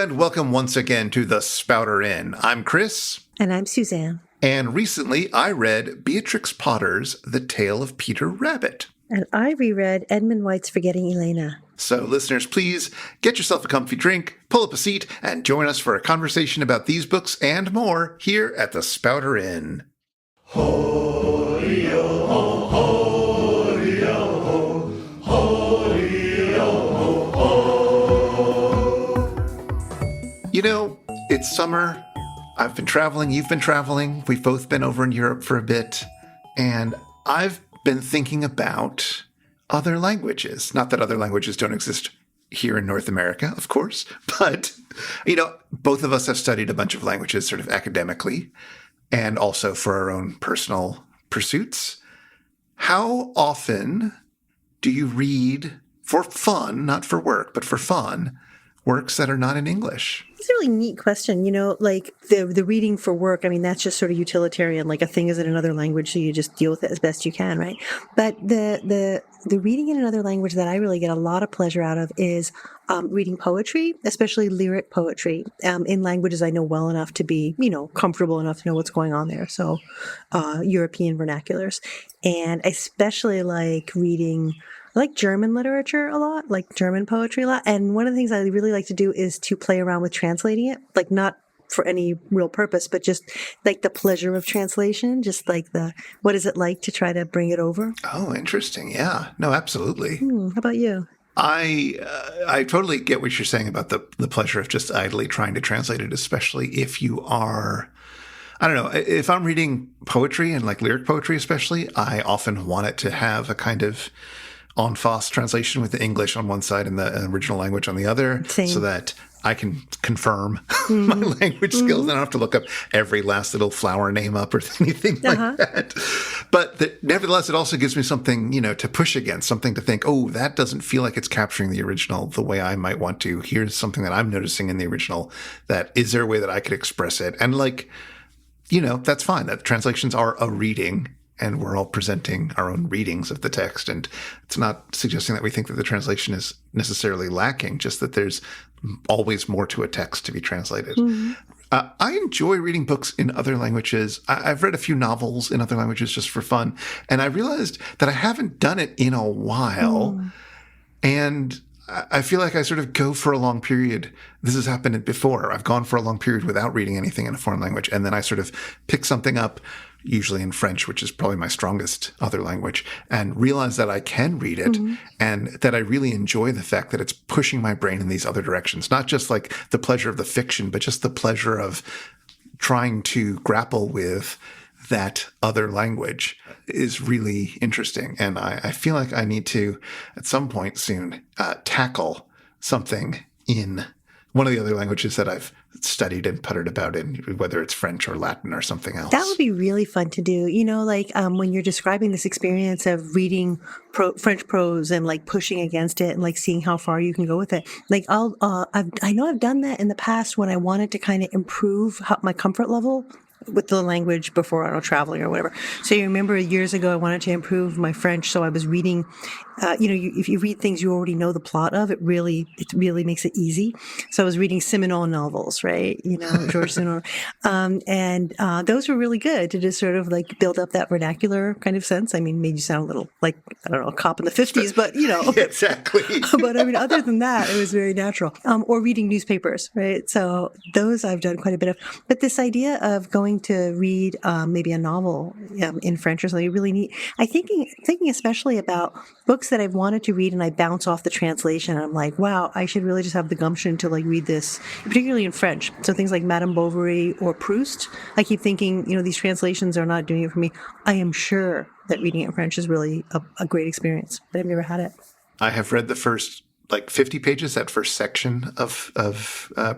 and welcome once again to the Spouter-Inn. I'm Chris. And I'm Suzanne. And recently I read Beatrix Potter's The Tale of Peter Rabbit. And I reread Edmund White's Forgetting Elena. So listeners, please get yourself a comfy drink, pull up a seat, and join us for a conversation about these books and more here at the Spouter-Inn. Ho-dee-oh-ho, ho-dee-oh-ho, ho-dee-oh-ho. You know, it's summer. I've been traveling. You've been traveling. We've both been over in Europe for a bit. And I've been thinking about other languages. Not that other languages don't exist here in North America, of course. But, you know, both of us have studied a bunch of languages sort of academically and also for our own personal pursuits. How often do you read for fun, not for work, but for fun, works that are not in English? It's a really neat question. You know, like the reading for work, I mean, that's just sort of utilitarian, like a thing is in another language, so you just deal with it as best you can, right? But the reading in another language that I really get a lot of pleasure out of is reading poetry, especially lyric poetry, in languages I know well enough to be, you know, comfortable enough to know what's going on there. So European vernaculars. And I especially like reading I like German literature a lot, like German poetry a lot. And one of the things I really like to do is to play around with translating it, like not for any real purpose, but just like the pleasure of translation, just like what is it like to try to bring it over? Oh, interesting. Yeah. No, absolutely. How about you? I totally get what you're saying about the pleasure of just idly trying to translate it, especially if you are, I don't know, if I'm reading poetry and like lyric poetry especially, I often want it to have a kind of en face translation with the English on one side and the original language on the other. Same. So that I can confirm my language skills. I don't have to look up every last little flower name up or anything like that. But nevertheless, it also gives me something, you know, to push against, something to think, oh, that doesn't feel like it's capturing the original the way I might want to. Here's something that I'm noticing in the original. That is there a way that I could express it? And like, you know, that's fine. That translations are a reading. And we're all presenting our own readings of the text. And it's not suggesting that we think that the translation is necessarily lacking, just that there's always more to a text to be translated. Mm-hmm. I enjoy reading books in other languages. I've read a few novels in other languages just for fun. And I realized that I haven't done it in a while. And I feel like I sort of go for a long period. This has happened before. I've gone for a long period without reading anything in a foreign language. And then I sort of pick something up, usually in French, which is probably my strongest other language, and realize that I can read it and that I really enjoy the fact that it's pushing my brain in these other directions. Not just like the pleasure of the fiction, but just the pleasure of trying to grapple with that other language is really interesting. And I feel like I need to, at some point soon, tackle something in one of the other languages that I've studied and puttered about in, whether it's French or Latin or something else. That would be really fun to do. You know, like when you're describing this experience of reading French prose and like pushing against it and like seeing how far you can go with it. Like I know I've done that in the past when I wanted to kind of improve my comfort level with the language before, I don't know, traveling or whatever. So you remember years ago, I wanted to improve my French. So I was reading, if you read things you already know the plot of, it really makes it easy. So I was reading Simenon novels, right? You know, Georges Simenon. And those were really good to just sort of like build up that vernacular kind of sense. I mean, made you sound a little like, I don't know, a cop in the 50s, but you know. Exactly. But I mean, other than that, it was very natural. Or reading newspapers, right? So those I've done quite a bit of. But this idea of going to read maybe a novel in French or something really neat. I'm thinking especially about books that I've wanted to read and I bounce off the translation. And I'm like, wow, I should really just have the gumption to like read this, particularly in French. So things like Madame Bovary or Proust. I keep thinking, you know, these translations are not doing it for me. I am sure that reading it in French is really a great experience, but I've never had it. I have read the first 50 pages, that first section of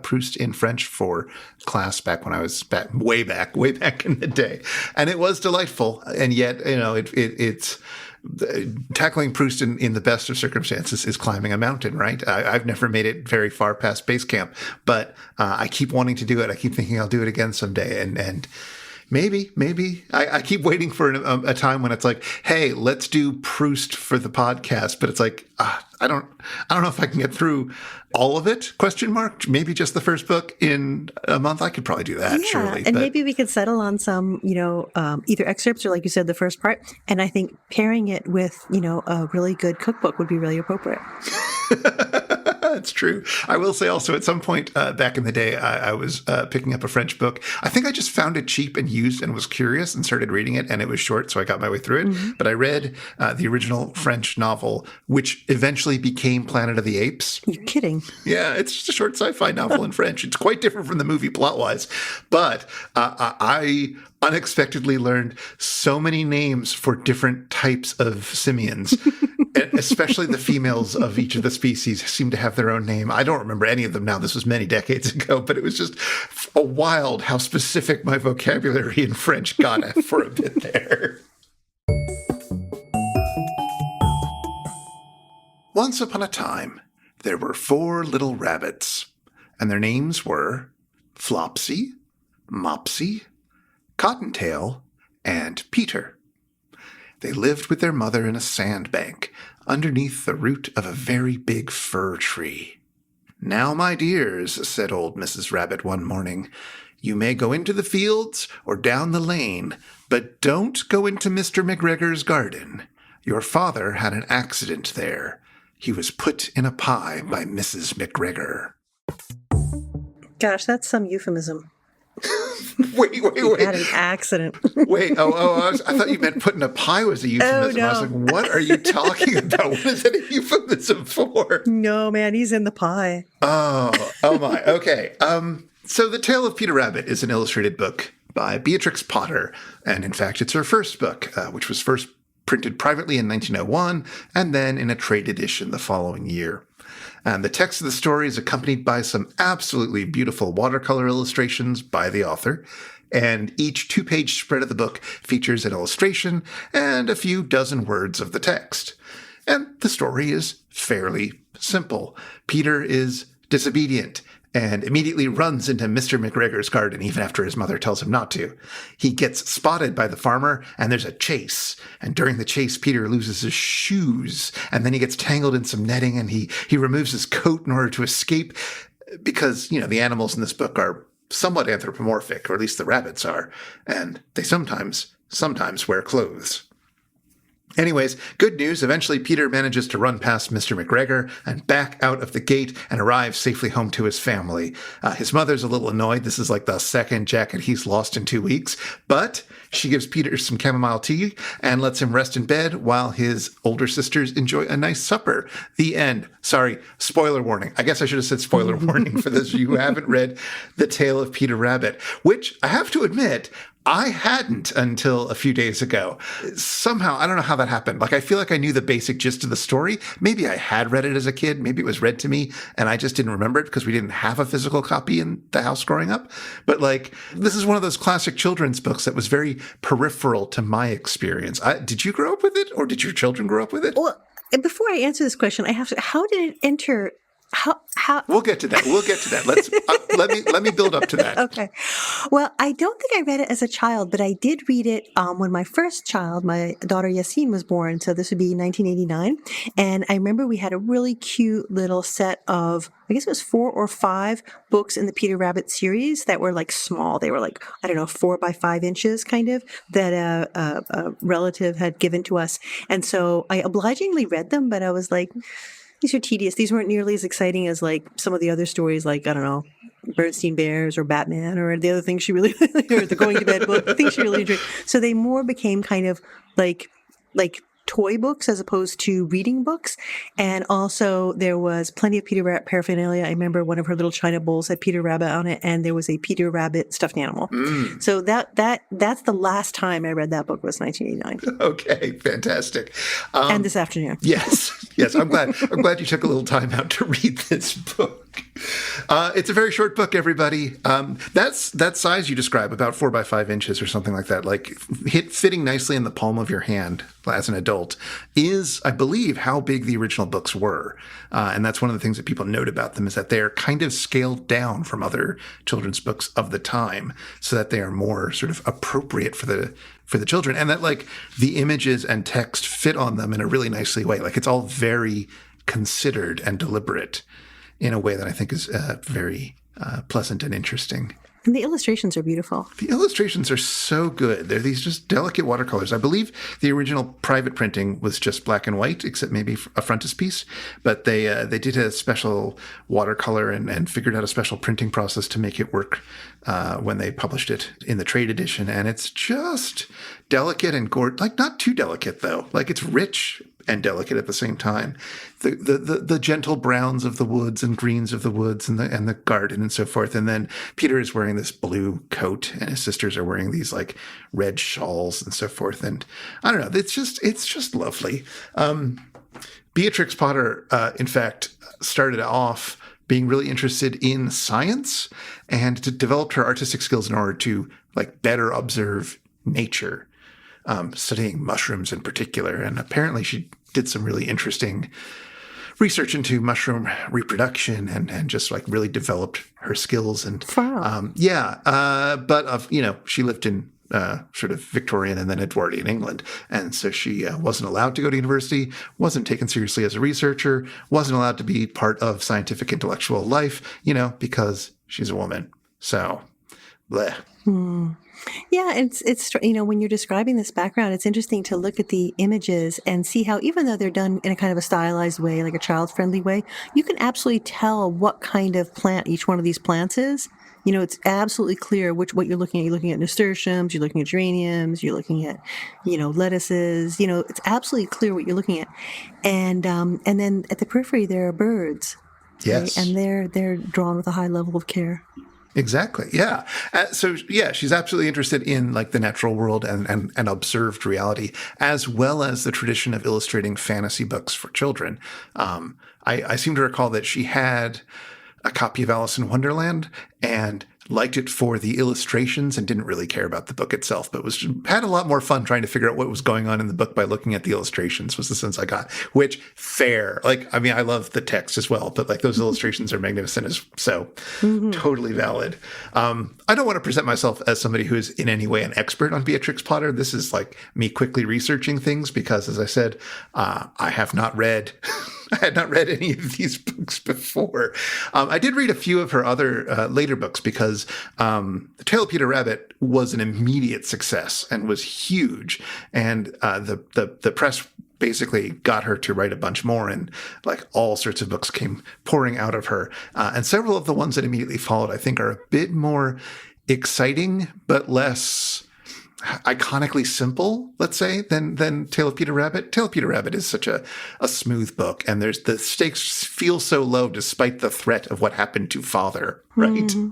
Proust in French for class back when I was way back in the day. And it was delightful. And yet, you know, it's tackling Proust in the best of circumstances is climbing a mountain, right? I've never made it very far past base camp, but I keep wanting to do it. I keep thinking I'll do it again someday. And Maybe. I keep waiting for a time when it's like, hey, let's do Proust for the podcast. But it's like, I don't know if I can get through all of it, ? Maybe just the first book in a month. I could probably do that, surely. And maybe we could settle on some, either excerpts or, like you said, the first part. And I think pairing it with, a really good cookbook would be really appropriate. That's true. I will say also at some point back in the day, I was picking up a French book. I think I just found it cheap and used and was curious and started reading it. And it was short, so I got my way through it. Mm-hmm. But I read the original French novel, which eventually became Planet of the Apes. You're kidding. Yeah, it's just a short sci-fi novel in French. It's quite different from the movie plot-wise. But I unexpectedly learned so many names for different types of simians. Especially the females of each of the species seem to have their own name. I don't remember any of them now. This was many decades ago, but it was just wild how specific my vocabulary in French got for a bit there. Once upon a time, there were 4 little rabbits, and their names were Flopsy, Mopsy, Cottontail, and Peter. They lived with their mother in a sandbank underneath the root of a very big fir tree. "Now, my dears," said old Mrs. Rabbit one morning, "you may go into the fields or down the lane, but don't go into Mr. McGregor's garden. Your father had an accident there. He was put in a pie by Mrs. McGregor." Gosh, that's some euphemism. Wait. Had an accident. Wait, I thought you meant putting a pie was a euphemism. No. I was like, what are you talking about? What is that a euphemism for? No, man, he's in the pie. Oh my. Okay. So The Tale of Peter Rabbit is an illustrated book by Beatrix Potter. And in fact, it's her first book, which was first printed privately in 1901 and then in a trade edition the following year. And the text of the story is accompanied by some absolutely beautiful watercolor illustrations by the author. And each 2-page spread of the book features an illustration and a few dozen words of the text. And the story is fairly simple. Peter is disobedient and immediately runs into Mr. McGregor's garden even after his mother tells him not to. He gets spotted by the farmer, and there's a chase. And during the chase, Peter loses his shoes, and then he gets tangled in some netting, and he removes his coat in order to escape because, the animals in this book are somewhat anthropomorphic, or at least the rabbits are, and they sometimes wear clothes. Anyways, good news. Eventually, Peter manages to run past Mr. McGregor and back out of the gate and arrives safely home to his family. His mother's a little annoyed. This is like the second jacket he's lost in 2 weeks. But she gives Peter some chamomile tea and lets him rest in bed while his older sisters enjoy a nice supper. The end. Sorry, spoiler warning. I guess I should have said spoiler warning for those of you who haven't read The Tale of Peter Rabbit, which I have to admit, I hadn't until a few days ago. Somehow, I don't know how that happened. Like, I feel like I knew the basic gist of the story. Maybe I had read it as a kid. Maybe it was read to me and I just didn't remember it because we didn't have a physical copy in the house growing up. But this is one of those classic children's books that was very peripheral to my experience. Did you grow up with it, or did your children grow up with it? Well, before I answer this question, I have to, how did it enter? How? We'll get to that. Let's let me build up to that. Okay. Well, I don't think I read it as a child, but I did read it when my first child, my daughter Yassine, was born. So this would be 1989. And I remember we had a really cute little set of, I guess it was 4 or 5 books in the Peter Rabbit series that were small. They were 4 by 5 inches kind of, that a relative had given to us. And so I obligingly read them, but I was like, these are tedious. These weren't nearly as exciting as some of the other stories, I don't know, Bernstein Bears or Batman or the other things she really, or the Going to Bed book, the things she really enjoyed. So they more became kind of like toy books as opposed to reading books. And also there was plenty of Peter Rabbit paraphernalia. I remember one of her little china bowls had Peter Rabbit on it, and there was a Peter Rabbit stuffed animal. So that's the last time I read that book was 1989. Okay, fantastic. And this afternoon. Yes. I'm glad you took a little time out to read this book. It's a very short book, everybody. That's that size you describe, about 4 by 5 inches or something like that, like fitting nicely in the palm of your hand as an adult, is, I believe, how big the original books were. And that's one of the things that people note about them, is that they are kind of scaled down from other children's books of the time, so that they are more sort of appropriate for the children, and that like the images and text fit on them in a really nicely way. Like it's all very considered and deliberate in a way that I think is very pleasant and interesting. And the illustrations are beautiful. The illustrations are so good. They're these just delicate watercolors. I believe the original private printing was just black and white, except maybe a frontispiece. But they did a special watercolor and figured out a special printing process to make it work when they published it in the trade edition. And it's just delicate and gorgeous. Like, not too delicate, though. Like, it's rich and delicate at the same time. The gentle browns of the woods and greens of the woods and the garden and so forth. And then Peter is wearing this blue coat, and his sisters are wearing these like red shawls and so forth. And I don't know, it's just lovely. Beatrix Potter, in fact, started off being really interested in science and developed her artistic skills in order to like better observe nature. Studying mushrooms in particular. And apparently she did some really interesting research into mushroom reproduction and just like really developed her skills. And she lived in sort of Victorian and then Edwardian England. And so she wasn't allowed to go to university, wasn't taken seriously as a researcher, wasn't allowed to be part of scientific intellectual life, because she's a woman. So, bleh. Yeah, it's when you're describing this background, it's interesting to look at the images and see how, even though they're done in a kind of a stylized way, like a child-friendly way, you can absolutely tell what kind of plant each one of these plants is. It's absolutely clear what you're looking at. You're looking at nasturtiums, you're looking at geraniums, you're looking at, lettuces. It's absolutely clear what you're looking at. And then at the periphery there are birds. Yes, right? And they're drawn with a high level of care. Exactly. Yeah. She's absolutely interested in like the natural world and observed reality, as well as the tradition of illustrating fantasy books for children. I seem to recall that she had a copy of Alice in Wonderland and liked it for the illustrations and didn't really care about the book itself, but had a lot more fun trying to figure out what was going on in the book by looking at the illustrations, was the sense I got. Which, fair. Like, I mean, I love the text as well, but like those illustrations are magnificent, totally valid. I don't want to present myself as somebody who is in any way an expert on Beatrix Potter. This is like me quickly researching things because, as I said, I have not read... I had not read any of these books before. I did read a few of her other later books because The Tale of Peter Rabbit was an immediate success and was huge. And the press basically got her to write a bunch more, and like all sorts of books came pouring out of her. And several of the ones that immediately followed, I think, are a bit more exciting, but less iconically simple, let's say, than Tale of Peter Rabbit. Tale of Peter Rabbit is such a smooth book, and the stakes feel so low despite the threat of what happened to father, right? Mm-hmm.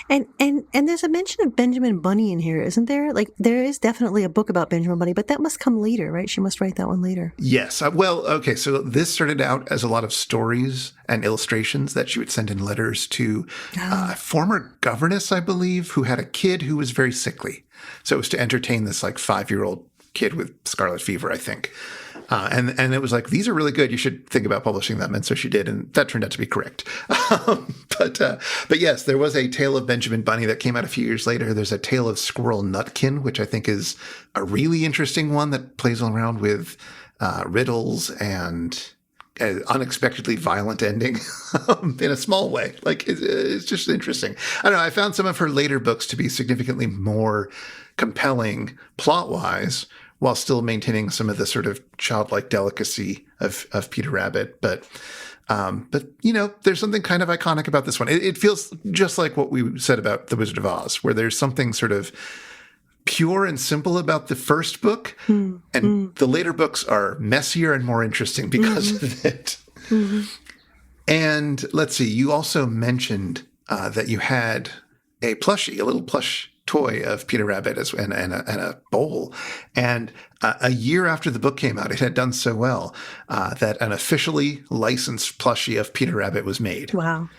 And there's a mention of Benjamin Bunny in here, isn't there? Like, there is definitely a book about Benjamin Bunny, but that must come later, right? She must write that one later. Yes. Okay. So this started out as a lot of stories and illustrations that she would send in letters to a former governess, I believe, who had a kid who was very sickly. So it was to entertain this like 5-year-old kid with scarlet fever, I think. And it was like, these are really good. You should think about publishing them. And so she did. And that turned out to be correct. But yes, there was a Tale of Benjamin Bunny that came out a few years later. There's a Tale of Squirrel Nutkin, which I think is a really interesting one that plays around with riddles and an unexpectedly violent ending in a small way. Like, it's just interesting. I don't know. I found some of her later books to be significantly more compelling plot-wise, while still maintaining some of the sort of childlike delicacy of Peter Rabbit. But there's something kind of iconic about this one. It feels just like what we said about The Wizard of Oz, where there's something sort of pure and simple about the first book, and the later books are messier and more interesting because of it. Mm-hmm. And let's see, you also mentioned that you had a little plush toy of Peter Rabbit and a bowl. And a year after the book came out, it had done so well that an officially licensed plushie of Peter Rabbit was made. Wow.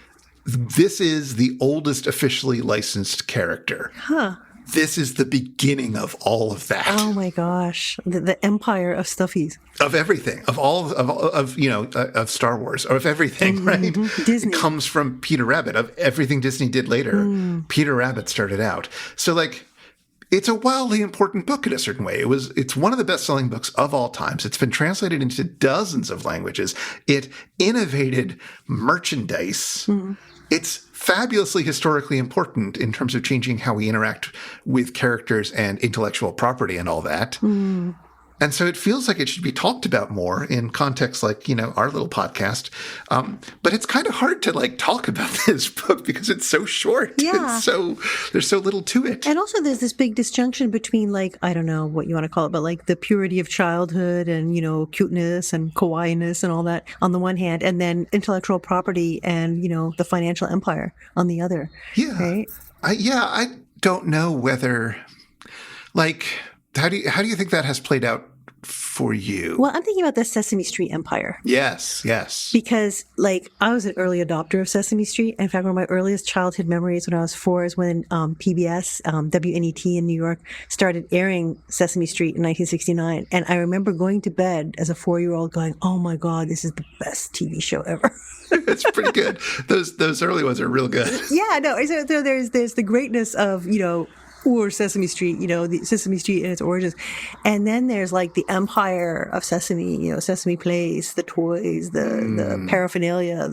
this is the oldest officially licensed character. Huh. This is the beginning of all of that. Oh my gosh. The empire of stuffies. Of everything, of Star Wars, or of everything, right? Disney. It comes from Peter Rabbit, of everything Disney did later. Peter Rabbit started out. So like, it's a wildly important book in a certain way. It's one of the best-selling books of all times. It's been translated into dozens of languages. It innovated merchandise. It's fabulously historically important in terms of changing how we interact with characters and intellectual property and all that. And so it feels like it should be talked about more in contexts like, our little podcast. But it's kind of hard to like talk about this book because it's so short. Yeah. There's so little to it. And also there's this big disjunction between like, I don't know what you want to call it, but like the purity of childhood and, cuteness and kawaii-ness and all that on the one hand, and then intellectual property and, the financial empire on the other. Yeah. Right? I don't know whether, like, how do you think that has played out for you? Well, I'm thinking about the Sesame Street empire. Yes. Because, like, I was an early adopter of Sesame Street. In fact, one of my earliest childhood memories when I was 4 is when PBS, WNET in New York, started airing Sesame Street in 1969. And I remember going to bed as a 4-year-old going, oh my God, this is the best TV show ever. It's pretty good. Those early ones are real good. Yeah, no. So there's the greatness of, or Sesame Street, the Sesame Street in its origins. And then there's like the empire of Sesame, Sesame Place, the toys, the paraphernalia,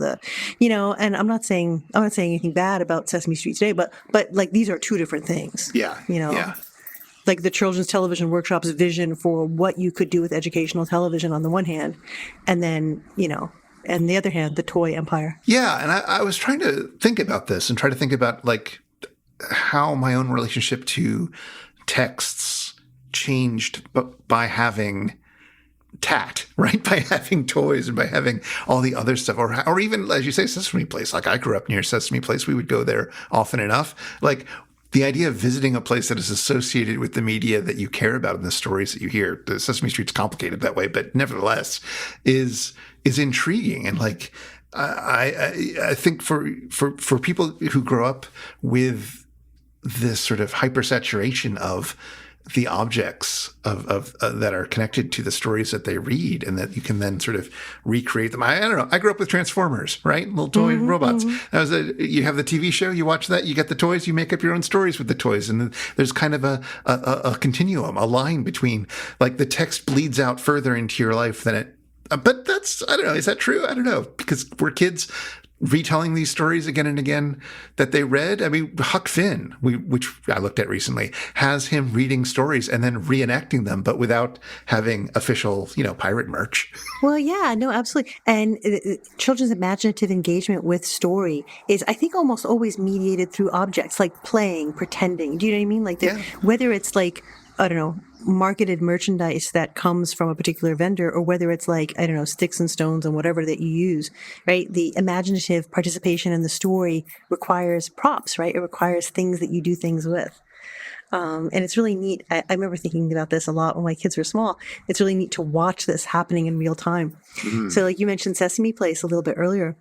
and I'm not saying anything bad about Sesame Street today, but like these are two different things. Yeah. Yeah. Like the Children's Television Workshop's vision for what you could do with educational television on the one hand, and then, and the other hand, the toy empire. Yeah. And I was trying to think about this and try to think about like how my own relationship to texts changed by having tat, right? By having toys and by having all the other stuff, or even, as you say, Sesame Place. Like I grew up near Sesame Place. We would go there often enough. Like the idea of visiting a place that is associated with the media that you care about and the stories that you hear. The Sesame Street's complicated that way, but nevertheless is intriguing. And like, I think for people who grow up with this sort of hypersaturation of the objects of that are connected to the stories that they read, and that you can then sort of recreate them. I don't know. I grew up with Transformers, right? Little toy robots. You have the TV show, you watch that, you get the toys, you make up your own stories with the toys, and there's kind of a continuum, a line between like the text bleeds out further into your life than it. But that's, I don't know. Is that true? I don't know, because we're kids retelling these stories again and again that they read. I mean, Huck Finn, which I looked at recently, has him reading stories and then reenacting them, but without having official, pirate merch. Well, yeah, no, absolutely. And children's imaginative engagement with story is, I think, almost always mediated through objects like playing, pretending. Do you know what I mean? Like whether it's like, I don't know, marketed merchandise that comes from a particular vendor, or whether it's like, I don't know, sticks and stones and whatever that you use, right? The imaginative participation in the story requires props, right? It requires things that you do things with. And it's really neat. I remember thinking about this a lot when my kids were small. It's really neat to watch this happening in real time. So like you mentioned Sesame Place a little bit earlier.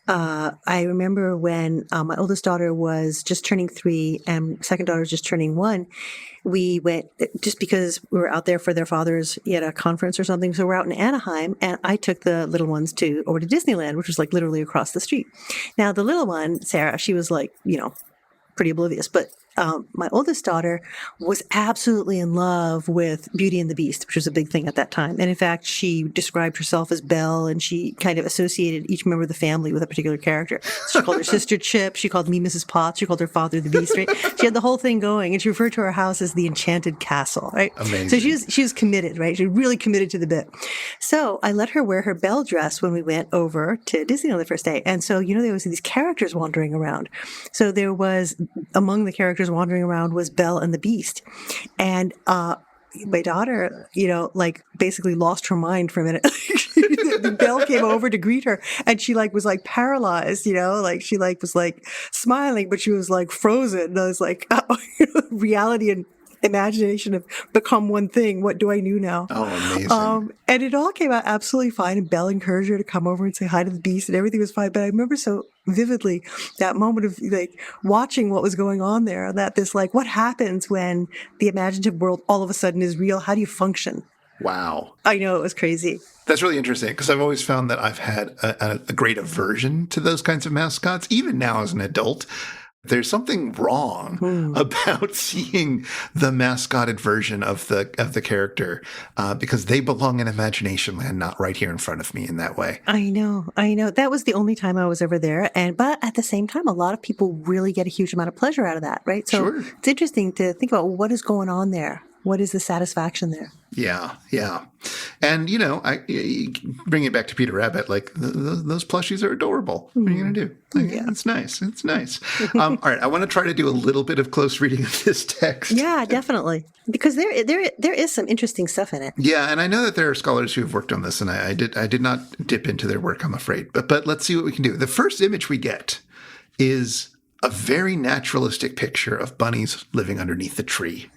I remember when my oldest daughter was just turning 3 and second daughter was just turning 1, we went just because we were out there for their father's, at a conference or something. So we're out in Anaheim, and I took the little ones over to Disneyland, which was like literally across the street. Now the little one, Sarah, she was like, pretty oblivious, but my oldest daughter was absolutely in love with Beauty and the Beast, which was a big thing at that time. And in fact, she described herself as Belle, and she kind of associated each member of the family with a particular character. So she called her sister Chip. She called me Mrs. Potts. She called her father the Beast. Right? She had the whole thing going, and she referred to her house as the Enchanted Castle. Right? Amazing. So she was committed, right? She was really committed to the bit. So I let her wear her Belle dress when we went over to Disney on the first day. And so, there was these characters wandering around. So there was, among the characters wandering around was Belle and the Beast. And my daughter, basically lost her mind for a minute. The Belle came over to greet her, and she was paralyzed, she was smiling, but she was frozen. And I was like, reality and imagination have become one thing. What do I do now? Oh, amazing. And it all came out absolutely fine. And Belle encouraged her to come over and say hi to the beast, and everything was fine. But I remember so vividly that moment of like watching what was going on there, that this like, what happens when the imaginative world all of a sudden is real? How do you function? Wow. I know, it was crazy. That's really interesting because I've always found that I've had a great aversion to those kinds of mascots. Even now as an adult, there's something wrong about seeing the mascotted version of the character because they belong in imagination land, not right here in front of me in that way. I know. That was the only time I was ever there. But at the same time, a lot of people really get a huge amount of pleasure out of that, right? So Sure. It's interesting to think about what is going on there. What is the satisfaction there? Yeah. And, I bring it back to Peter Rabbit, like those plushies are adorable. What are you going to do? Like, yeah. It's nice. All right. I want to try to do a little bit of close reading of this text. Yeah, definitely. Because there is some interesting stuff in it. Yeah. And I know that there are scholars who have worked on this, and I did not dip into their work, I'm afraid. But let's see what we can do. The first image we get is a very naturalistic picture of bunnies living underneath the tree.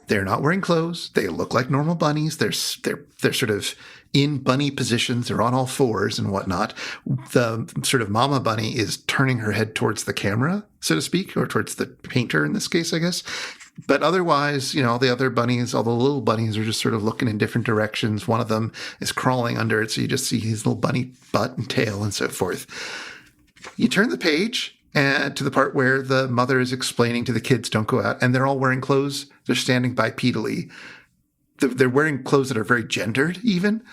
They're not wearing clothes. They look like normal bunnies. They're sort of in bunny positions. They're on all fours and whatnot. The sort of mama bunny is turning her head towards the camera, so to speak, or towards the painter in this case, I guess. But otherwise, all the other bunnies, all the little bunnies are just sort of looking in different directions. One of them is crawling under it, so you just see his little bunny butt and tail and so forth. You turn the page and to the part where the mother is explaining to the kids, don't go out, and they're all wearing clothes. They're standing bipedally. They're wearing clothes that are very gendered even.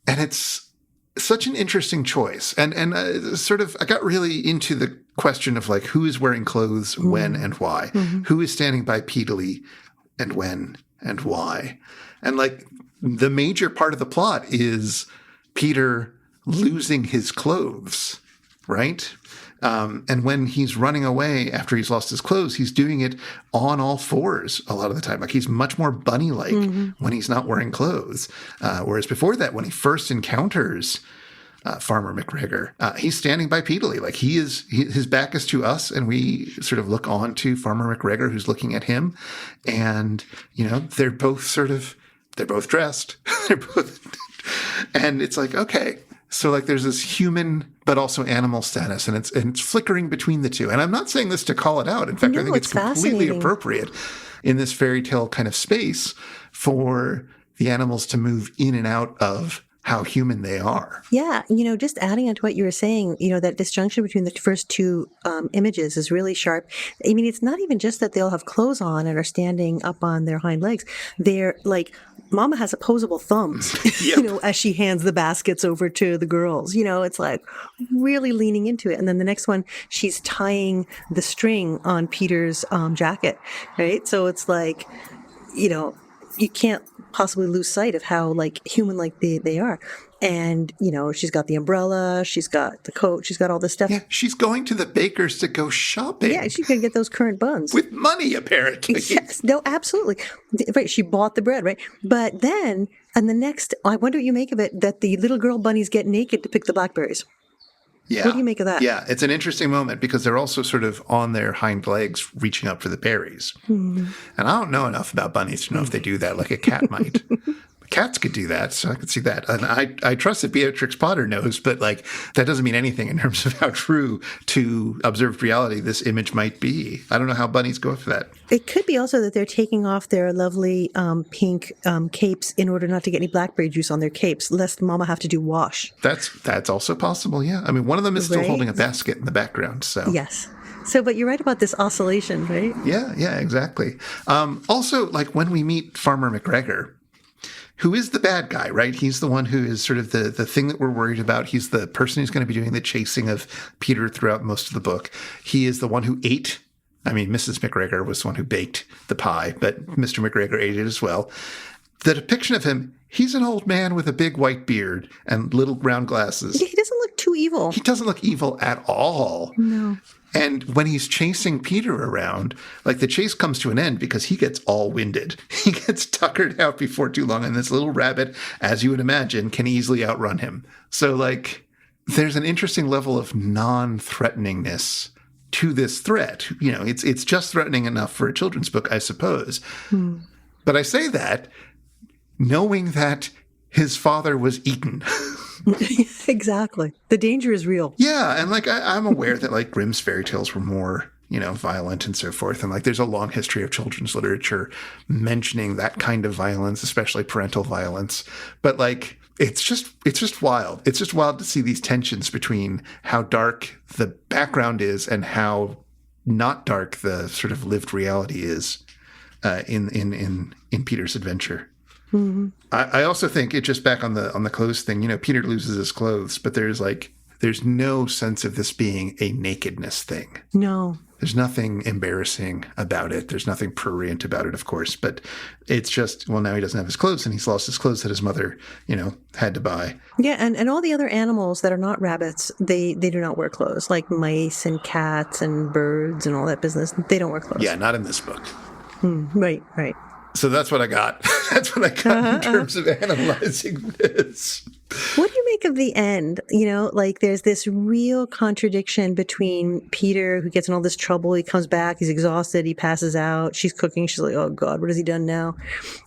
And it's such an interesting choice. And I got really into the question of like, who is wearing clothes when and why? Who is standing bipedally and when and why? And like the major part of the plot is Peter losing his clothes, right? And when he's running away after he's lost his clothes, he's doing it on all fours a lot of the time. Like he's much more bunny-like when he's not wearing clothes. Whereas before that, when he first encounters Farmer McGregor, he's standing bipedally. Like his back is to us, and we sort of look on to Farmer McGregor, who's looking at him. And, they're both dressed. And it's like, okay. So like there's this human but also animal status, and it's flickering between the two. And I'm not saying this to call it out. In fact, I think it's completely appropriate in this fairy tale kind of space for the animals to move in and out of how human they are. Yeah. Just adding on to what you were saying, that disjunction between the first two images is really sharp. I mean, it's not even just that they'll have clothes on and are standing up on their hind legs. They're like, Mama has opposable thumbs, as she hands the baskets over to the girls. It's like really leaning into it. And then the next one, she's tying the string on Peter's jacket, right? So it's like, you can't possibly lose sight of how like human-like they are. And, she's got the umbrella, she's got the coat, she's got all this stuff. Yeah, she's going to the baker's to go shopping. Yeah, she's going to get those currant buns. With money, apparently. Yes, no, absolutely. Right, she bought the bread, right? But then, and the next, I wonder what you make of it, that the little girl bunnies get naked to pick the blackberries. Yeah. What do you make of that? Yeah, it's an interesting moment because they're also sort of on their hind legs reaching up for the berries. And I don't know enough about bunnies to know if they do that like a cat might. Cats could do that, so I could see that. And I trust that Beatrix Potter knows, but like that doesn't mean anything in terms of how true to observed reality this image might be. I don't know how bunnies go for that. It could be also that they're taking off their lovely pink capes in order not to get any blackberry juice on their capes, lest Mama have to do wash. That's also possible, yeah. I mean, one of them is still holding a basket in the background, so. Yes. So, but you're right about this oscillation, right? Yeah, exactly. Also, like when we meet Farmer McGregor, who is the bad guy, right? He's the one who is sort of the thing that we're worried about. He's the person who's going to be doing the chasing of Peter throughout most of the book. He is the one who ate. I mean, Mrs. McGregor was the one who baked the pie, but Mr. McGregor ate it as well. The depiction of him, he's an old man with a big white beard and little round glasses. Yeah, he doesn't look too evil. He doesn't look evil at all. No. And when he's chasing Peter around, like the chase comes to an end because he gets all winded. He gets tuckered out before too long. And this little rabbit, as you would imagine, can easily outrun him. So like there's an interesting level of non-threateningness to this threat. It's just threatening enough for a children's book, I suppose. But I say that knowing that his father was eaten. Exactly. The danger is real. Yeah, and I'm aware that Grimm's fairy tales were more, violent and so forth. And there's a long history of children's literature mentioning that kind of violence, especially parental violence. But it's just wild. It's just wild to see these tensions between how dark the background is and how not dark the sort of lived reality is in Peter's adventure. Mm-hmm. I also think it just back on the clothes thing. Peter loses his clothes, but there's no sense of this being a nakedness thing. No. There's nothing embarrassing about it. There's nothing prurient about it, of course. But it's just, now he doesn't have his clothes, and he's lost his clothes that his mother, had to buy. Yeah, and all the other animals that are not rabbits, they do not wear clothes, like mice and cats and birds and all that business. They don't wear clothes. Yeah, not in this book. Right. So that's what I got. That's what I got in terms of analyzing this. What do you make of the end? There's this real contradiction between Peter, who gets in all this trouble. He comes back. He's exhausted. He passes out. She's cooking. She's like, oh, God, what has he done now?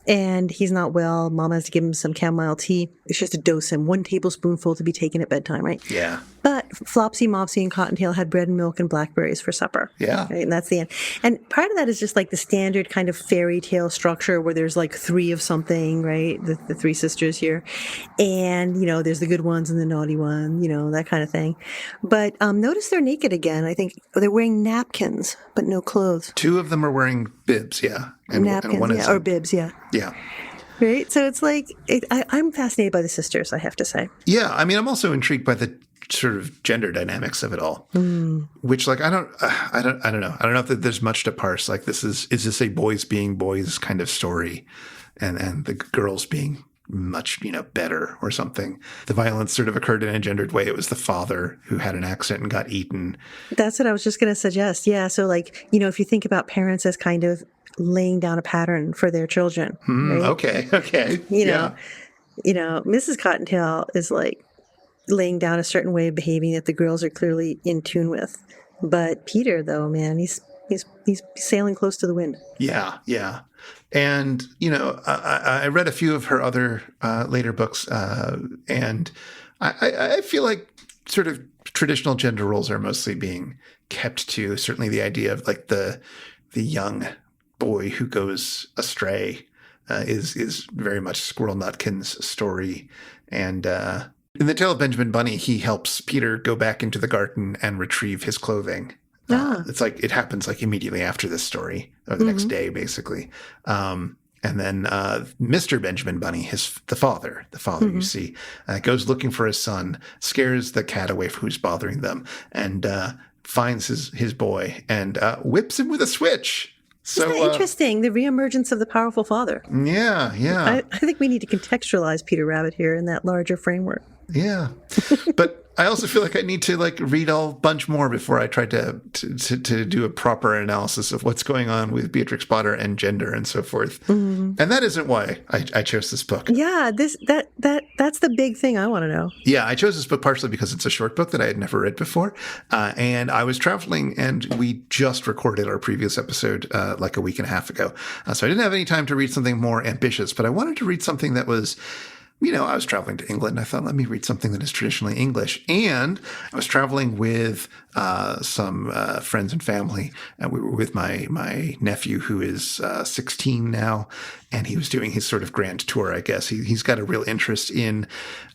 And he's not well. Mom has to give him some chamomile tea. She has to dose him 1 tablespoonful to be taken at bedtime, right? Yeah. But Flopsy, Mopsy, and Cottontail had bread and milk and blackberries for supper. Yeah. Right? And that's the end. And part of that is just the standard kind of fairy tale structure where there's 3 of something, right? The 3 sisters here. And, there's the good ones and the naughty one, that kind of thing. But notice they're naked again. I think they're wearing napkins, but no clothes. 2 of them are wearing bibs, yeah. Napkins, and one yeah, or bibs, yeah. Yeah. Right? So it's I'm fascinated by the sisters, I have to say. Yeah. I'm also intrigued by the sort of gender dynamics of it all, which I don't know. I don't know if there's much to parse. Is this a boys being boys kind of story and the girls being much, better or something. The violence sort of occurred in a gendered way. It was the father who had an accident and got eaten. That's what I was just going to suggest. Yeah. So if you think about parents as kind of laying down a pattern for their children. Right? Okay. Mrs. Cottontail is laying down a certain way of behaving that the girls are clearly in tune with. But Peter, though, man, he's sailing close to the wind. Yeah. And, I read a few of her other later books, and I feel like sort of traditional gender roles are mostly being kept to. Certainly the idea of the young boy who goes astray is very much Squirrel Nutkin's story. And in The Tale of Benjamin Bunny, he helps Peter go back into the garden and retrieve his clothing. It's it happens immediately after this story, or the next day, basically. And then Mr. Benjamin Bunny, the father you see, goes looking for his son, scares the cat away from who's bothering them, and finds his boy and whips him with a switch. So Isn't that interesting? The reemergence of the powerful father. Yeah. I think we need to contextualize Peter Rabbit here in that larger framework. Yeah. But I also feel like I need to read a bunch more before I try to do a proper analysis of what's going on with Beatrix Potter and gender and so forth. Mm-hmm. And that isn't why I chose this book. Yeah, that's the big thing I want to know. Yeah, I chose this book partially because it's a short book that I had never read before. And I was traveling, and we just recorded our previous episode a week and a half ago. So I didn't have any time to read something more ambitious, but I wanted to read something that was I was traveling to England. I thought, let me read something that is traditionally English. And I was traveling with some friends and family. And we were with my nephew, who is 16 now. And he was doing his sort of grand tour, I guess. He's got a real interest in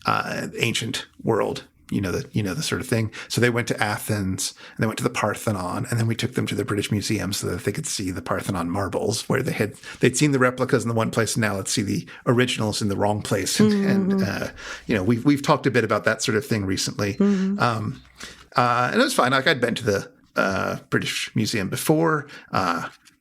ancient world. The sort of thing. So they went to Athens, and they went to the Parthenon, and then we took them to the British Museum so that they could see the Parthenon marbles, where they'd seen the replicas in the one place, and now let's see the originals in the wrong place. And we've talked a bit about that sort of thing recently. Mm-hmm. And it was fine. I'd been to the British Museum before.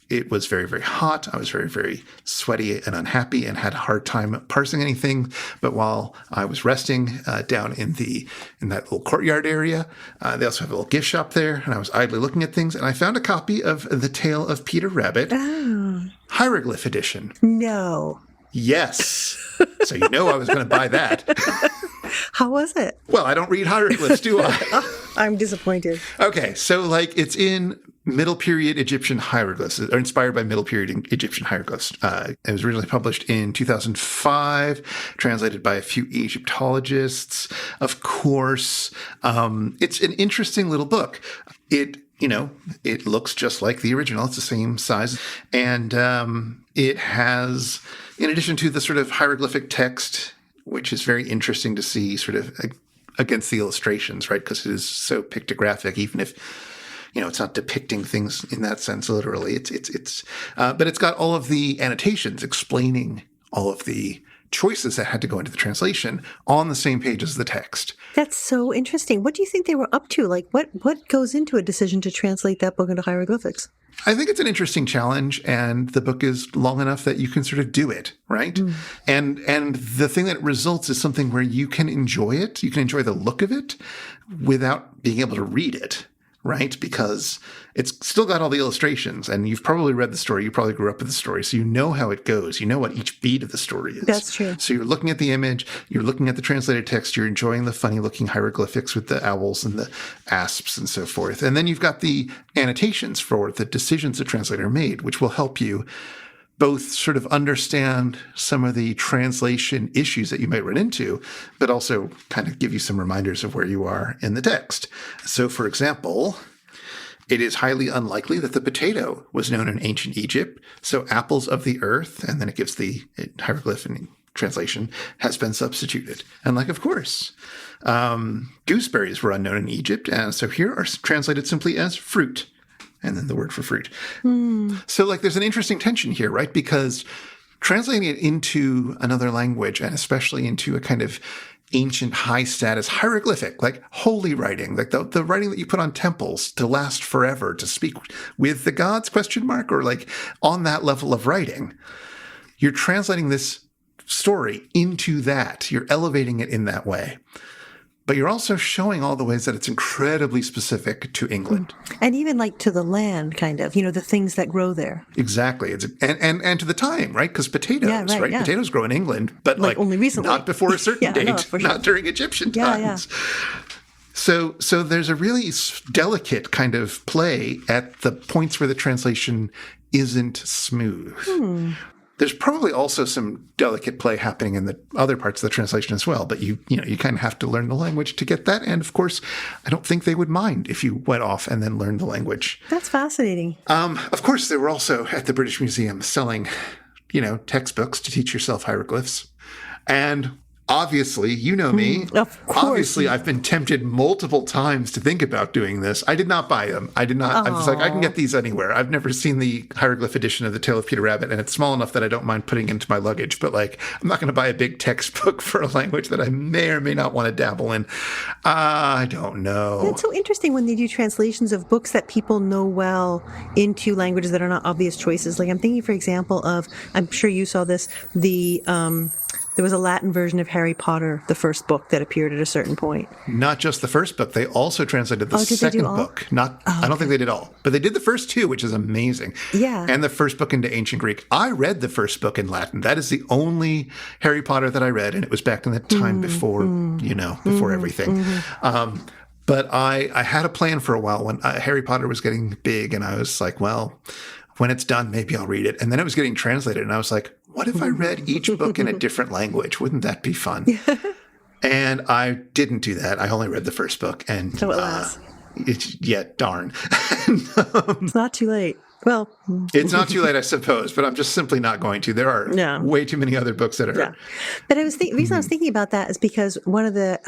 It was very, very hot. I was very, very sweaty and unhappy and had a hard time parsing anything. But while I was resting down in that little courtyard area, they also have a little gift shop there. And I was idly looking at things. And I found a copy of The Tale of Peter Rabbit, hieroglyph edition. No. Yes. So you know I was going to buy that. How was it? Well, I don't read hieroglyphs, do I? Oh, I'm disappointed. Okay, so like it's in Middle Period Egyptian hieroglyphs, or inspired by Middle Period Egyptian hieroglyphs. It was originally published in 2005, translated by a few Egyptologists. Of course, it's an interesting little book. It looks just like the original. It's the same size. And it has, in addition to the sort of hieroglyphic text, which is very interesting to see sort of against the illustrations, right? Because it is so pictographic, even if, it's not depicting things in that sense literally. But it's got all of the annotations explaining all of the choices that had to go into the translation on the same page as the text. That's so interesting. What do you think they were up to? Like, what goes into a decision to translate that book into hieroglyphics? I think it's an interesting challenge, and the book is long enough that you can sort of do it, right? And the thing that results is something where you can enjoy it. You can enjoy the look of it without being able to read it, right? Because it's still got all the illustrations, and you've probably read the story. You probably grew up with the story, so you know how it goes. You know what each beat of the story is. That's true. So you're looking at the image, you're looking at the translated text, you're enjoying the funny-looking hieroglyphics with the owls and the asps and so forth. And then you've got the annotations for the decisions the translator made, which will help you both sort of understand some of the translation issues that you might run into, but also kind of give you some reminders of where you are in the text. So, for example, it is highly unlikely that the potato was known in ancient Egypt. So apples of the earth, and then it gives the hieroglyphic translation, has been substituted. And of course, gooseberries were unknown in Egypt. And so here are translated simply as fruit. And then the word for fruit. So there's an interesting tension here, right? Because translating it into another language, and especially into a kind of ancient high status hieroglyphic, like holy writing, like the writing that you put on temples to last forever, to speak with the gods, or on that level of writing, you're translating this story into that. You're elevating it in that way. But you're also showing all the ways that it's incredibly specific to England. And even to the land, kind of, the things that grow there. Exactly. And to the time, right? Because potatoes, right? Yeah. Potatoes grow in England, but only recently. Not before a certain date, not during Egyptian times. So there's a really delicate kind of play at the points where the translation isn't smooth. There's probably also some delicate play happening in the other parts of the translation as well, but you kind of have to learn the language to get that. And of course, I don't think they would mind if you went off and then learned the language. That's fascinating. Of course, they were also at the British Museum selling, textbooks to teach yourself hieroglyphs. And obviously, you know me. Of course. Obviously, I've been tempted multiple times to think about doing this. I did not buy them. I did not. I was like, I can get these anywhere. I've never seen the hieroglyph edition of The Tale of Peter Rabbit, and it's small enough that I don't mind putting it into my luggage. But I'm not going to buy a big textbook for a language that I may or may not want to dabble in. I don't know. It's so interesting when they do translations of books that people know well into languages that are not obvious choices. I'm thinking, for example, I'm sure you saw this, there was a Latin version of Harry Potter, the first book that appeared at a certain point. Not just the first book. They also translated the second book. I don't think they did all. But they did the first two, which is amazing. Yeah. And the first book into ancient Greek. I read the first book in Latin. That is the only Harry Potter that I read. And it was back in the time before, before everything. But I had a plan for a while when Harry Potter was getting big. And I was like, well, when it's done, maybe I'll read it. And then it was getting translated. And I was like, what if I read each book in a different language? Wouldn't that be fun? And I didn't do that. I only read the first book. And so alas. Darn. It's not too late. Well, it's not too late, I suppose, but I'm just simply not going to. There are way too many other books that are. Yeah. But the reason I was thinking about that is because one of the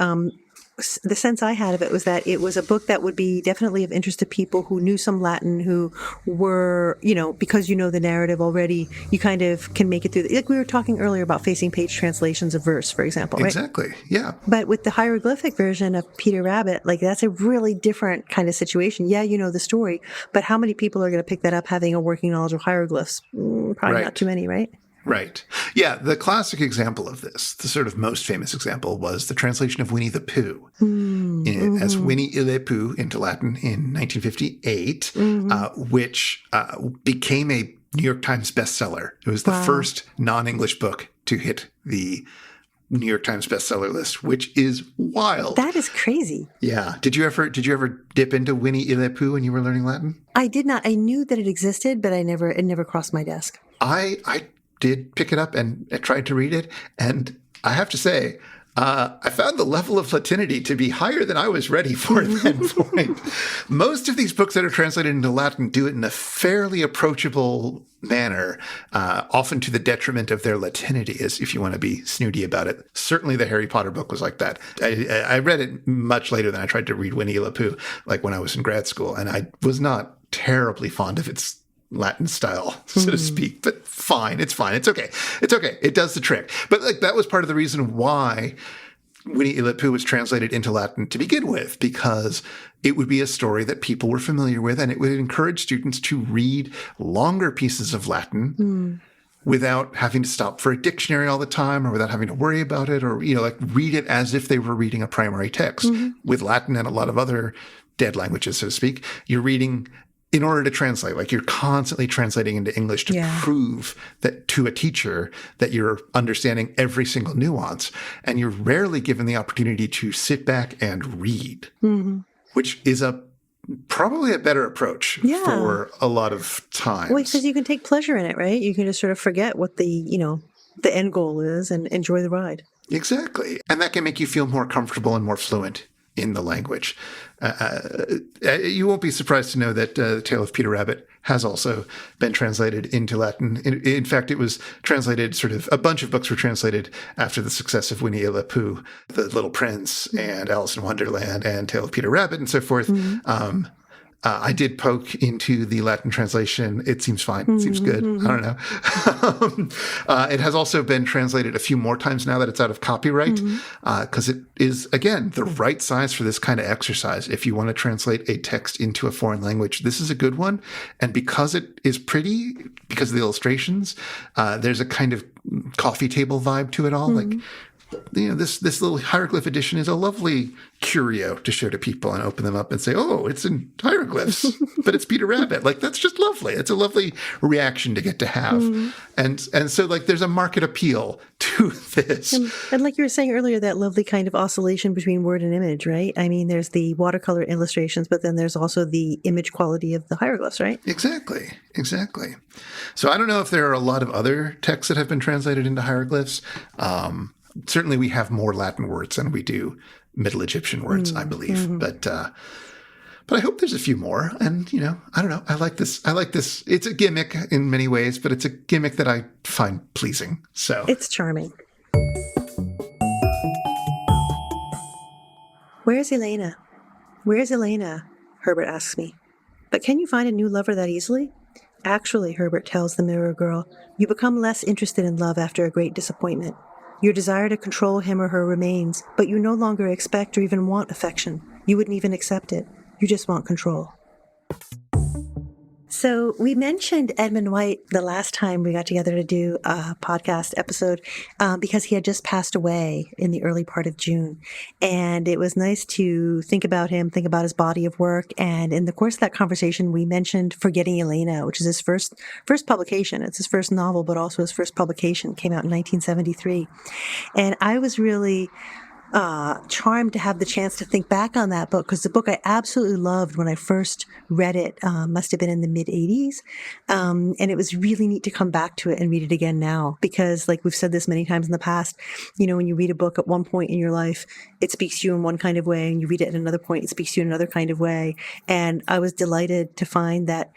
sense I had of it was that it was a book that would be definitely of interest to people who knew some Latin, who were, because the narrative already, you kind of can make it through. Like we were talking earlier about facing page translations of verse, for example, right? Exactly, yeah. But with the hieroglyphic version of Peter Rabbit, that's a really different kind of situation. Yeah, you know the story, but how many people are going to pick that up having a working knowledge of hieroglyphs? Probably not too many, right? Right. Yeah, the classic example of this, the sort of most famous example, was the translation of Winnie the Pooh as Winnie le Pooh into Latin in 1958, which became a New York Times bestseller. It was the first non-English book to hit the New York Times bestseller list, which is wild. That is crazy. Yeah. Did you ever dip into Winnie the Pooh when you were learning Latin? I did not. I knew that it existed, but it never crossed my desk. I did pick it up and I tried to read it, and I have to say, I found the level of Latinity to be higher than I was ready for at that point. Most of these books that are translated into Latin do it in a fairly approachable manner, often to the detriment of their Latinity, as if you want to be snooty about it. Certainly the Harry Potter book was like that. I read it much later than I tried to read Winnie the Pooh, like when I was in grad school, and I was not terribly fond of its Latin style, so to speak, but fine. It's fine. It's okay. It's okay. It does the trick. But like that was part of the reason why Winnie the Pooh was translated into Latin to begin with, because it would be a story that people were familiar with, and it would encourage students to read longer pieces of Latin without having to stop for a dictionary all the time, or without having to worry about it, or, like read it as if they were reading a primary text. With Latin and a lot of other dead languages, so to speak, you're reading in order to translate, like you're constantly translating into English to prove that to a teacher that you're understanding every single nuance. And you're rarely given the opportunity to sit back and read, which is probably a better approach for a lot of times. Well, because you can take pleasure in it, right? You can just sort of forget what the end goal is and enjoy the ride. Exactly. And that can make you feel more comfortable and more fluent in the language. You won't be surprised to know that The Tale of Peter Rabbit has also been translated into Latin. In fact, it was translated a bunch of books were translated after the success of Winnie the Pooh, The Little Prince, and Alice in Wonderland, and Tale of Peter Rabbit, and so forth. I did poke into the Latin translation. It seems fine. It seems good. I don't know. It has also been translated a few more times now that it's out of copyright, because it is, again, the right size for this kind of exercise. If you want to translate a text into a foreign language, this is a good one. And because it is pretty, because of the illustrations, there's a kind of coffee table vibe to it all. Like, this little hieroglyph edition is a lovely curio to show to people and open them up and say, oh, it's in hieroglyphs, but it's Peter Rabbit. Like, that's just lovely. It's a lovely reaction to get to have. And so, like, there's a market appeal to this. And like you were saying earlier, that lovely kind of oscillation between word and image, right? I mean, there's the watercolor illustrations, but then there's also the image quality of the hieroglyphs, right? Exactly. So I don't know if there are a lot of other texts that have been translated into hieroglyphs. Certainly we have more Latin words than we do Middle Egyptian words, I believe. But I hope there's a few more. And, I don't know. I like this. It's a gimmick in many ways, but it's a gimmick that I find pleasing. So it's charming. Where's Elena? Herbert asks me. But can you find a new lover that easily? Actually, Herbert tells the mirror girl, you become less interested in love after a great disappointment. Your desire to control him or her remains, but you no longer expect or even want affection. You wouldn't even accept it. You just want control. So we mentioned Edmund White the last time we got together to do a podcast episode because he had just passed away in the early part of June. And it was nice to think about him, think about his body of work. And in the course of that conversation, we mentioned Forgetting Elena, which is his first publication. It's his first novel, but also his first publication. Came out in 1973. And I was really charmed to have the chance to think back on that book, because the book I absolutely loved when I first read it must have been in the mid-'80s. And it was really neat to come back to it and read it again now, because like we've said this many times in the past, when you read a book at one point in your life, it speaks to you in one kind of way, and you read it at another point, it speaks to you in another kind of way. And I was delighted to find that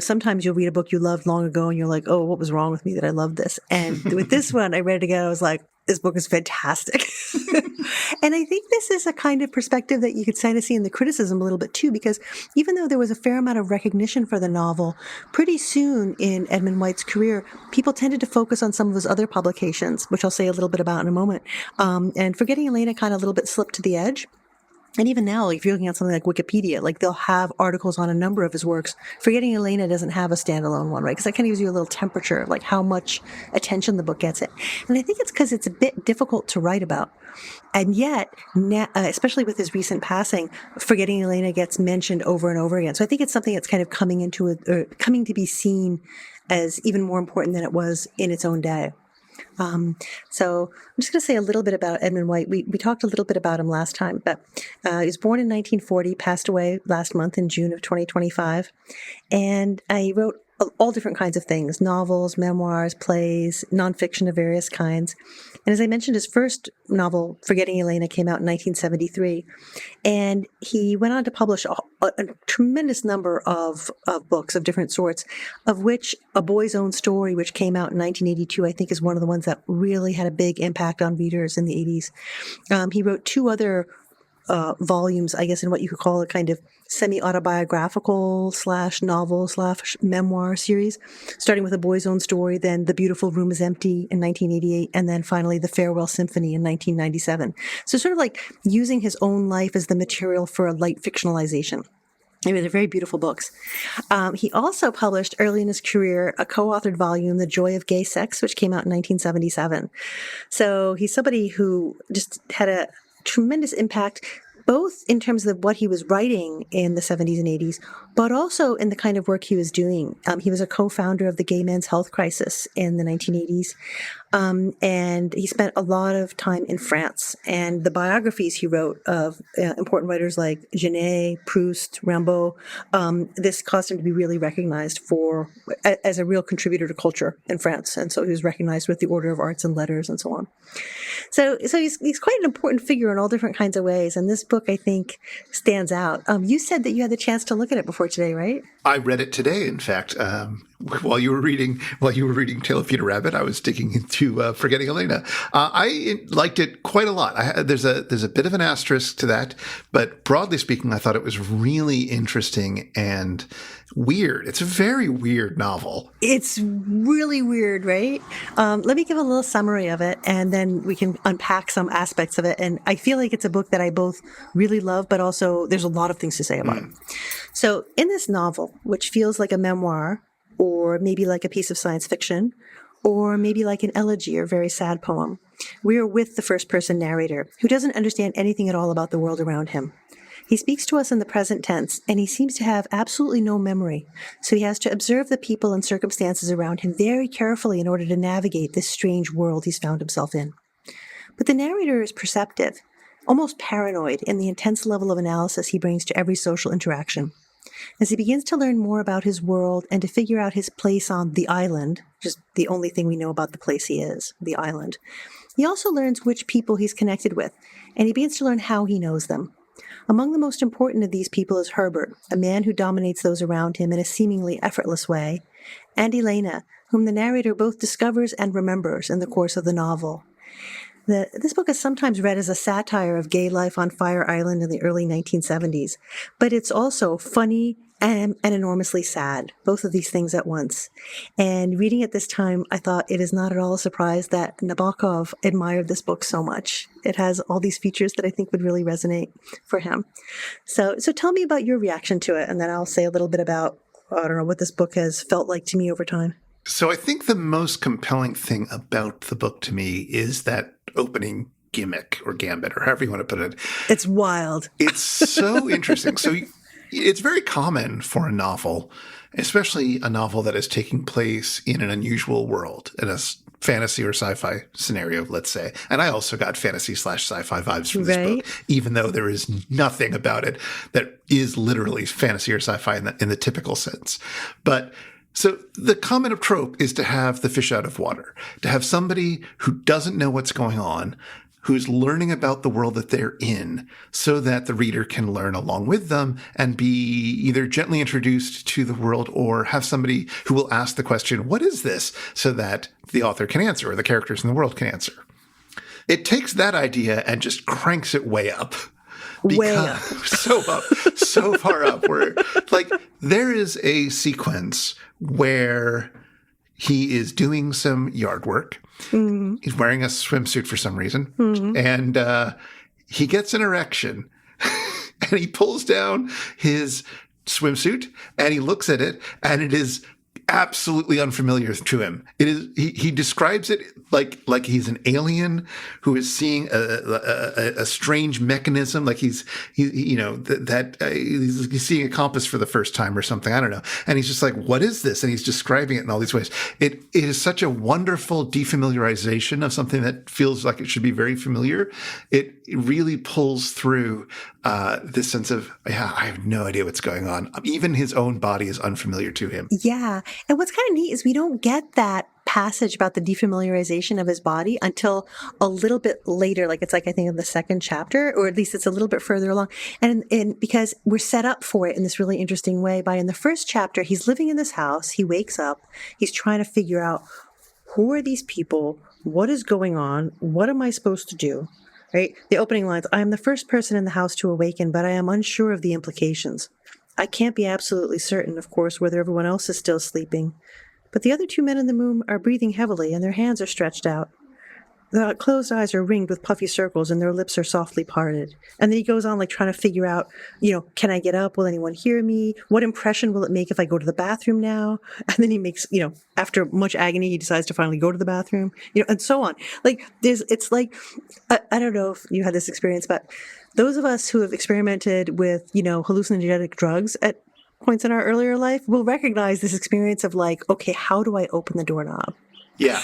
sometimes you'll read a book you loved long ago and you're like, oh, what was wrong with me that I loved this? And with this one, I read it again. I was like, this book is fantastic. And I think this is a kind of perspective that you could kind of see in the criticism a little bit too, because even though there was a fair amount of recognition for the novel, pretty soon in Edmund White's career, people tended to focus on some of his other publications, which I'll say a little bit about in a moment. And Forgetting Elena kind of a little bit slipped to the edge. And even now, if you're looking at something like Wikipedia, like they'll have articles on a number of his works. Forgetting Elena doesn't have a standalone one, right? Because that kind of gives you a little temperature of like how much attention the book gets it. And I think it's because it's a bit difficult to write about. And yet, especially with his recent passing, Forgetting Elena gets mentioned over and over again. So I think it's something that's kind of coming to be seen as even more important than it was in its own day. So I'm just going to say a little bit about Edmund White. We talked a little bit about him last time, but he was born in 1940, passed away last month in June of 2025. And he wrote all different kinds of things, novels, memoirs, plays, nonfiction of various kinds. And as I mentioned, his first novel, Forgetting Elena, came out in 1973. And he went on to publish a tremendous number of books of different sorts, of which A Boy's Own Story, which came out in 1982, I think is one of the ones that really had a big impact on readers in the 80s. He wrote two other volumes, I guess, in what you could call a kind of semi-autobiographical / novel / memoir series, starting with A Boy's Own Story, then The Beautiful Room is Empty in 1988, and then finally The Farewell Symphony in 1997. So sort of like using his own life as the material for a light fictionalization. I mean, they're very beautiful books. He also published early in his career a co-authored volume, The Joy of Gay Sex, which came out in 1977. So he's somebody who just had a tremendous impact, both in terms of what he was writing in the 70s and 80s, but also in the kind of work he was doing. He was a co-founder of the Gay Men's Health Crisis in the 1980s. And he spent a lot of time in France. And the biographies he wrote of important writers like Genet, Proust, Rimbaud, this caused him to be really recognized as a real contributor to culture in France. And so he was recognized with the Order of Arts and Letters and so on. So he's quite an important figure in all different kinds of ways. And this book, I think, stands out. You said that you had the chance to look at it before today, right? I read it today, in fact. While you were reading Tale of Peter Rabbit, I was digging into Forgetting Elena. I liked it quite a lot. There's a bit of an asterisk to that, but broadly speaking, I thought it was really interesting and weird. It's a very weird novel. It's really weird, right? Let me give a little summary of it, and then we can unpack some aspects of it. And I feel like it's a book that I both really love, but also there's a lot of things to say about it. So in this novel, which feels like a memoir, or maybe like a piece of science fiction, or maybe like an elegy or very sad poem, we are with the first-person narrator, who doesn't understand anything at all about the world around him. He speaks to us in the present tense, and he seems to have absolutely no memory, so he has to observe the people and circumstances around him very carefully in order to navigate this strange world he's found himself in. But the narrator is perceptive, almost paranoid in the intense level of analysis he brings to every social interaction. As he begins to learn more about his world and to figure out his place on the island, just the only thing we know about the place he is, the island, he also learns which people he's connected with, and he begins to learn how he knows them. Among the most important of these people is Herbert, a man who dominates those around him in a seemingly effortless way, and Elena, whom the narrator both discovers and remembers in the course of the novel. This book is sometimes read as a satire of gay life on Fire Island in the early 1970s, but it's also funny and enormously sad, both of these things at once. And reading it this time, I thought it is not at all a surprise that Nabokov admired this book so much. It has all these features that I think would really resonate for him. So tell me about your reaction to it, and then I'll say a little bit about, I don't know, what this book has felt like to me over time. So I think the most compelling thing about the book to me is that opening gimmick or gambit or however you want to put it. It's wild. It's so interesting. So it's very common for a novel, especially a novel that is taking place in an unusual world, in a fantasy or sci-fi scenario, let's say. And I also got fantasy / sci-fi vibes from this book, even though there is nothing about it that is literally fantasy or sci-fi in the typical sense. But so the common trope is to have the fish out of water, to have somebody who doesn't know what's going on, who's learning about the world that they're in so that the reader can learn along with them and be either gently introduced to the world or have somebody who will ask the question, what is this? So that the author can answer or the characters in the world can answer. It takes that idea and just cranks it way up. Way up. So up, so far up, where like there is a sequence where he is doing some yard work. Mm-hmm. He's wearing a swimsuit for some reason. Mm-hmm. And he gets an erection and he pulls down his swimsuit and he looks at it and it is absolutely unfamiliar to him. It is he describes it like he's an alien who is seeing a strange mechanism, like he's seeing a compass for the first time or something. I don't know. And he's just like, what is this? And he's describing it in all these ways. It is such a wonderful defamiliarization of something that feels like it should be very familiar. It really pulls through this sense of, I have no idea what's going on. Even his own body is unfamiliar to him. Yeah. And what's kind of neat is we don't get that passage about the defamiliarization of his body until a little bit later. Like, it's like, I think in the second chapter, or at least it's a little bit further along. And because we're set up for it in this really interesting way by, in the first chapter, he's living in this house. He wakes up. He's trying to figure out, who are these people? What is going on? What am I supposed to do? Right? The opening lines, I am the first person in the house to awaken, but I am unsure of the implications. I can't be absolutely certain, of course, whether everyone else is still sleeping. But the other two men in the room are breathing heavily, and their hands are stretched out. Their closed eyes are ringed with puffy circles, and their lips are softly parted. And then he goes on, like, trying to figure out, can I get up? Will anyone hear me? What impression will it make if I go to the bathroom now? And then he makes, after much agony, he decides to finally go to the bathroom, and so on. Like, it's like, I don't know if you had this experience, but those of us who have experimented with, hallucinogenic drugs at points in our earlier life will recognize this experience of like, okay, how do I open the doorknob? Yeah.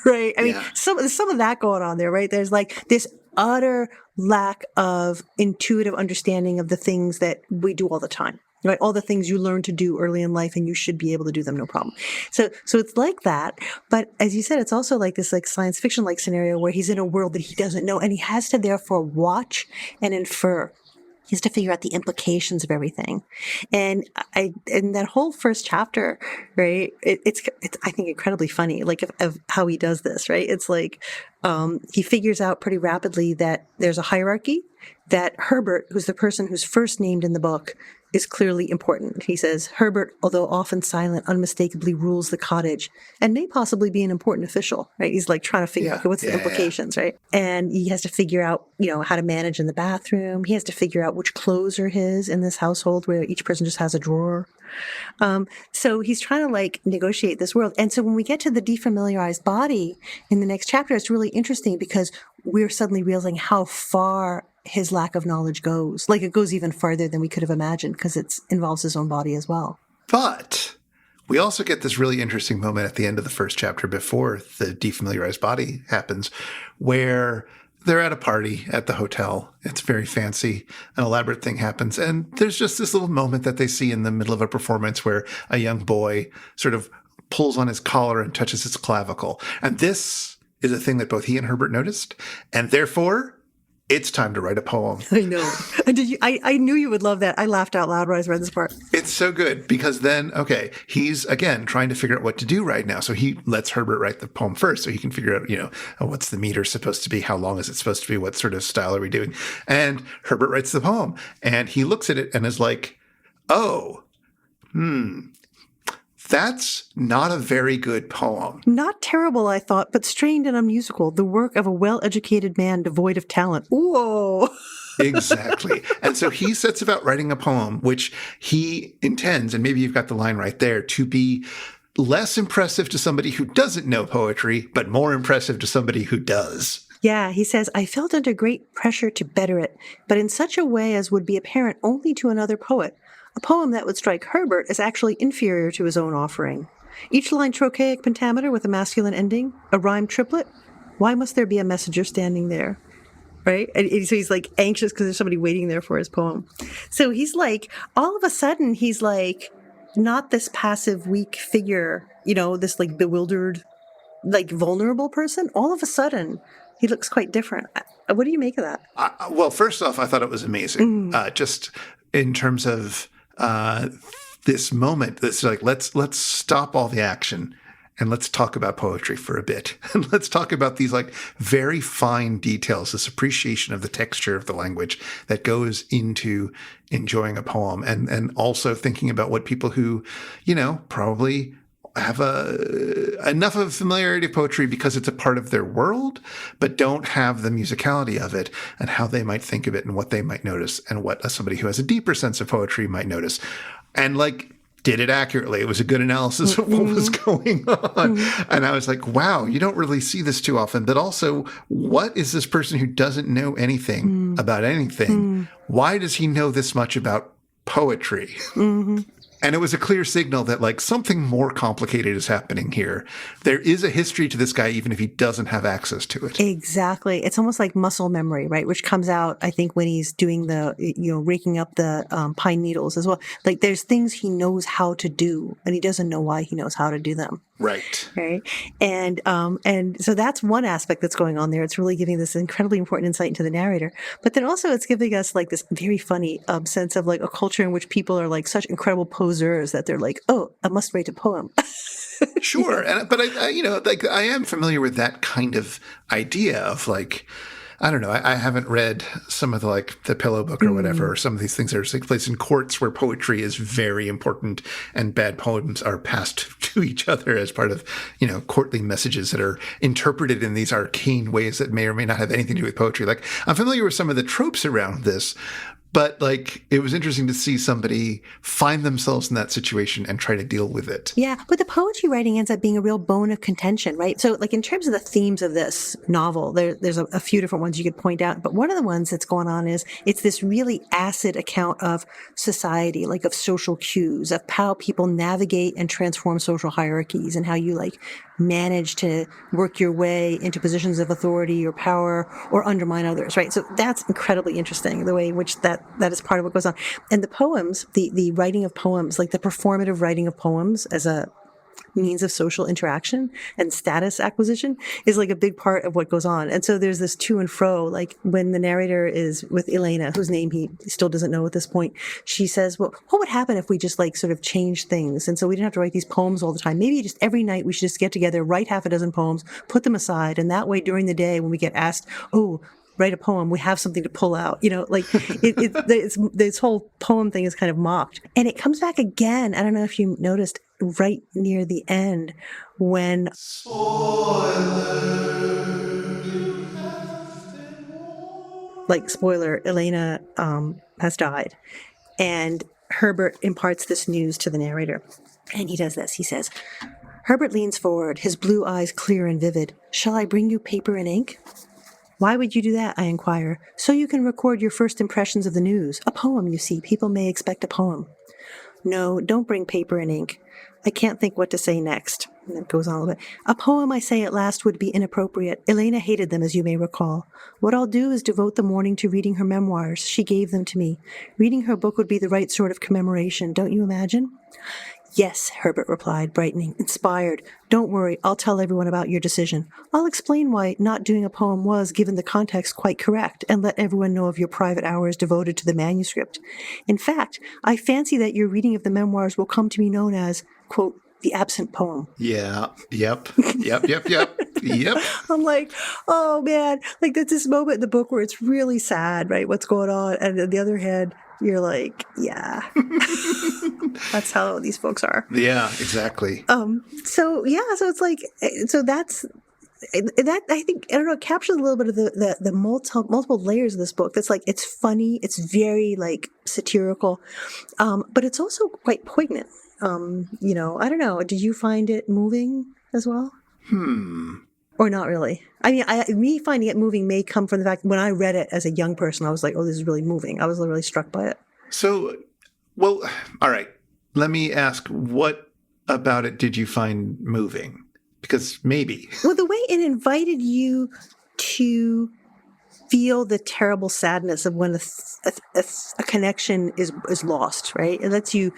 Right. I mean, some of that going on there, right? There's like this utter lack of intuitive understanding of the things that we do all the time, right? All the things you learn to do early in life, and you should be able to do them, no problem. So it's like that. But as you said, it's also like this like science fiction like scenario where he's in a world that he doesn't know, and he has to therefore watch and infer. He has to figure out the implications of everything. And in that whole first chapter, right, it's I think incredibly funny, like of how he does this, right? It's like he figures out pretty rapidly that there's a hierarchy, that Herbert, who's the person who's first named in the book, is clearly important. He says, Herbert, although often silent, unmistakably rules the cottage and may possibly be an important official, right? He's like trying to figure out what's the implications, right? And he has to figure out, how to manage in the bathroom. He has to figure out which clothes are his in this household where each person just has a drawer. So he's trying to like negotiate this world. And so when we get to the defamiliarized body in the next chapter, it's really interesting because we're suddenly realizing how far his lack of knowledge goes. Like, it goes even farther than we could have imagined because it involves his own body as well. But we also get this really interesting moment at the end of the first chapter before the defamiliarized body happens, where they're at a party at the hotel. It's very fancy. An elaborate thing happens. And there's just this little moment that they see in the middle of a performance where a young boy sort of pulls on his collar and touches his clavicle. And this is a thing that both he and Herbert noticed. And therefore, it's time to write a poem. I know. I knew you would love that. I laughed out loud when I read this part. It's so good because then, he's again trying to figure out what to do right now. So he lets Herbert write the poem first so he can figure out, what's the meter supposed to be? How long is it supposed to be? What sort of style are we doing? And Herbert writes the poem and he looks at it and is like, that's not a very good poem. Not terrible, I thought, but strained and unmusical. The work of a well-educated man devoid of talent. Whoa. Exactly. And so he sets about writing a poem, which he intends, and maybe you've got the line right there, to be less impressive to somebody who doesn't know poetry, but more impressive to somebody who does. Yeah, he says, I felt under great pressure to better it, but in such a way as would be apparent only to another poet. A poem that would strike Herbert as actually inferior to his own offering. Each line trochaic pentameter with a masculine ending, a rhyme triplet. Why must there be a messenger standing there? Right? And so he's like anxious because there's somebody waiting there for his poem. So he's like, all of a sudden, he's like, not this passive, weak figure, this like bewildered, like vulnerable person. All of a sudden, he looks quite different. What do you make of that? Well, first off, I thought it was amazing. Just in terms of this moment that's like, let's stop all the action and let's talk about poetry for a bit. And let's talk about these like very fine details, this appreciation of the texture of the language that goes into enjoying a poem and also thinking about what people who, probably have enough of familiarity of poetry because it's a part of their world, but don't have the musicality of it and how they might think of it and what they might notice and what somebody who has a deeper sense of poetry might notice. And like, did it accurately. It was a good analysis of what was going on. And I was like, wow, you don't really see this too often. But also, what is this person who doesn't know anything about anything? Why does he know this much about poetry? And it was a clear signal that like something more complicated is happening here. There is a history to this guy, even if he doesn't have access to it. Exactly. It's almost like muscle memory, right? Which comes out, I think, when he's doing the, raking up the pine needles as well. Like there's things he knows how to do, and he doesn't know why he knows how to do them. Right. Right. And so that's one aspect that's going on there. It's really giving this incredibly important insight into the narrator. But then also it's giving us like this very funny sense of like a culture in which people are like such incredible poseurs that they're like, oh, I must write a poem. Sure. But I am familiar with that kind of idea of like, I don't know. I haven't read some of the Pillow Book or whatever, or some of these things that are taking place in courts where poetry is very important and bad poems are passed to each other as part of, courtly messages that are interpreted in these arcane ways that may or may not have anything to do with poetry. Like I'm familiar with some of the tropes around this, but like it was interesting to see somebody find themselves in that situation and try to deal with it. Yeah, but the poetry writing ends up being a real bone of contention, right? So like in terms of the themes of this novel, there's a few different ones you could point out. But one of the ones that's going on is it's this really acid account of society, like of social cues, of how people navigate and transform social hierarchies and how you like manage to work your way into positions of authority or power or undermine others, right? So that's incredibly interesting, the way in which that is part of what goes on. And the poems, the writing of poems, like the performative writing of poems as a means of social interaction and status acquisition is like a big part of what goes on. And so there's this to and fro, like when the narrator is with Elena, whose name he still doesn't know at this point, she says, well, what would happen if we just like sort of change things? And so we didn't have to write these poems all the time. Maybe just every night we should just get together, write half a dozen poems, put them aside. And that way during the day when we get asked, oh, write a poem, we have something to pull out, this whole poem thing is kind of mocked. And it comes back again. I don't know if you noticed right near the end when spoiler, Elena has died. And Herbert imparts this news to the narrator. And he does this. He says, Herbert leans forward, his blue eyes clear and vivid. Shall I bring you paper and ink? Why would you do that, I inquire? So you can record your first impressions of the news. A poem, you see. People may expect a poem. No, don't bring paper and ink. I can't think what to say next. And it goes on a little bit. A poem, I say at last, would be inappropriate. Elena hated them, as you may recall. What I'll do is devote the morning to reading her memoirs. She gave them to me. Reading her book would be the right sort of commemoration, don't you imagine? Yes, Herbert replied, brightening, inspired. Don't worry, I'll tell everyone about your decision. I'll explain why not doing a poem was, given the context, quite correct, and let everyone know of your private hours devoted to the manuscript. In fact, I fancy that your reading of the memoirs will come to be known as, quote, the absent poem. Yeah. Yep. I'm like, oh man, like there's this moment in the book where it's really sad, right? What's going on? And on the other hand, you're like, yeah, that's how these folks are. Yeah, exactly. So it's like, so that's, that I think, I don't know, it captures a little bit of the multiple layers of this book. That's like, it's funny. It's very like satirical. But it's also quite poignant. I don't know. Did you find it moving as well? Or not really? I mean, me finding it moving may come from the fact when I read it as a young person, I was like, oh, this is really moving. I was really struck by it. So, well, all right. Let me ask, what about it did you find moving? Because maybe. Well, the way it invited you to feel the terrible sadness of when a connection is lost, right? It lets you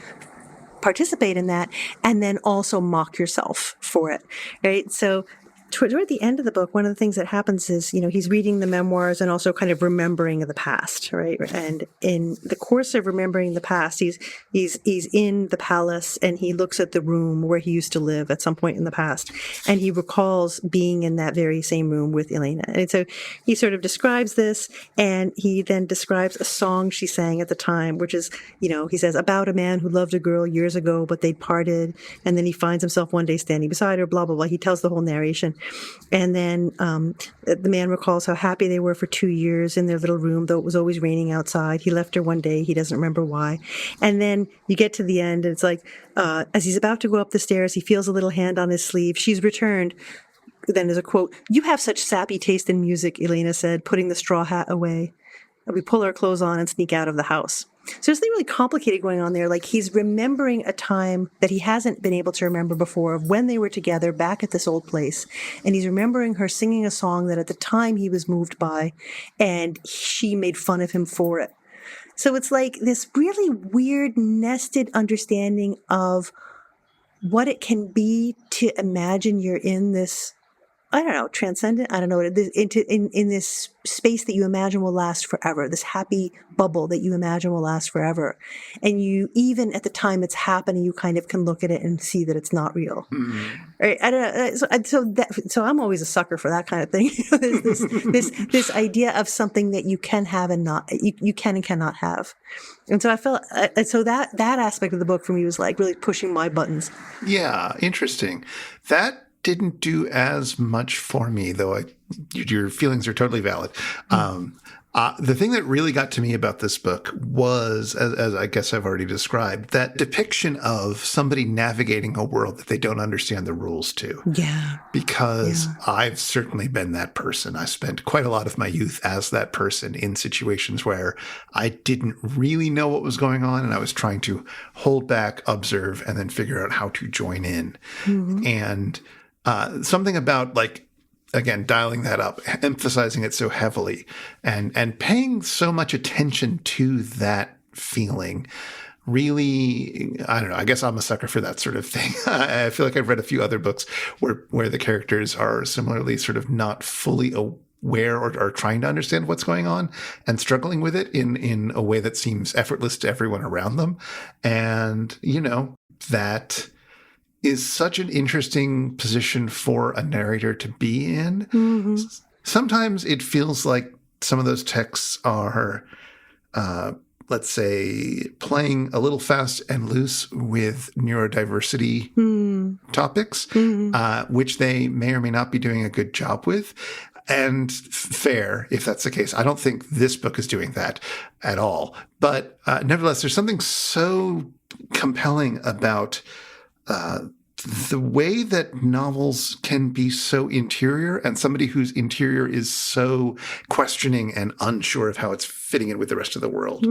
participate in that and then also mock yourself for it, right? So toward the end of the book, one of the things that happens is, he's reading the memoirs and also kind of remembering the past, right? And in the course of remembering the past, he's in the palace and he looks at the room where he used to live at some point in the past. And he recalls being in that very same room with Elena. And so he sort of describes this, and he then describes a song she sang at the time, which is, he says, about a man who loved a girl years ago, but they'd parted. And then he finds himself one day standing beside her, blah, blah, blah. He tells the whole narration. And then the man recalls how happy they were for 2 years in their little room, though it was always raining outside. He left her one day. He doesn't remember why. And then you get to the end, and it's like, as he's about to go up the stairs, he feels a little hand on his sleeve. She's returned. Then there's a quote, "You have such sappy taste in music," Elena said, putting the straw hat away. And we pull our clothes on and sneak out of the house. So there's something really complicated going on there. Like he's remembering a time that he hasn't been able to remember before of when they were together back at this old place. And he's remembering her singing a song that at the time he was moved by, and she made fun of him for it. So it's like this really weird nested understanding of what it can be to imagine you're in this, I don't know, transcendent, I don't know what it is, in this space that you imagine will last forever, this happy bubble that you imagine will last forever. And you, even at the time it's happening, you kind of can look at it and see that it's not real. Mm-hmm. Right? I don't know. So I'm always a sucker for that kind of thing. this idea of something that you can have and not, you can and cannot have. And so I felt, so that aspect of the book for me was like really pushing my buttons. Yeah, interesting. That didn't do as much for me, though. Your feelings are totally valid. The thing that really got to me about this book was, as I guess I've already described, that depiction of somebody navigating a world that they don't understand the rules to. Yeah. Because I've certainly been that person. I spent quite a lot of my youth as that person in situations where I didn't really know what was going on, and I was trying to hold back, observe, and then figure out how to join in. Mm-hmm. And something about, like, again, dialing that up, emphasizing it so heavily, and paying so much attention to that feeling. Really, I don't know. I guess I'm a sucker for that sort of thing. I feel like I've read a few other books where the characters are similarly sort of not fully aware or trying to understand what's going on and struggling with it in a way that seems effortless to everyone around them. And, you know, that is such an interesting position for a narrator to be in. Mm-hmm. Sometimes it feels like some of those texts are, let's say, playing a little fast and loose with neurodiversity topics, which they may or may not be doing a good job with. And fair, if that's the case. I don't think this book is doing that at all. But nevertheless, there's something so compelling about the way that novels can be so interior, and somebody whose interior is so questioning and unsure of how it's fitting in with the rest of the world,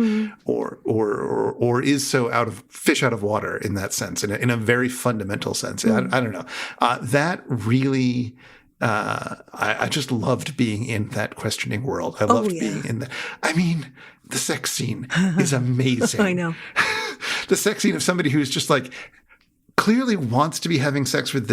or is so fish out of water in that sense, in a very fundamental sense. I don't know. That really, I just loved being in that questioning world. I loved being in that. I mean, the sex scene is amazing. I know. The sex scene of somebody who's just like, clearly wants to be having sex with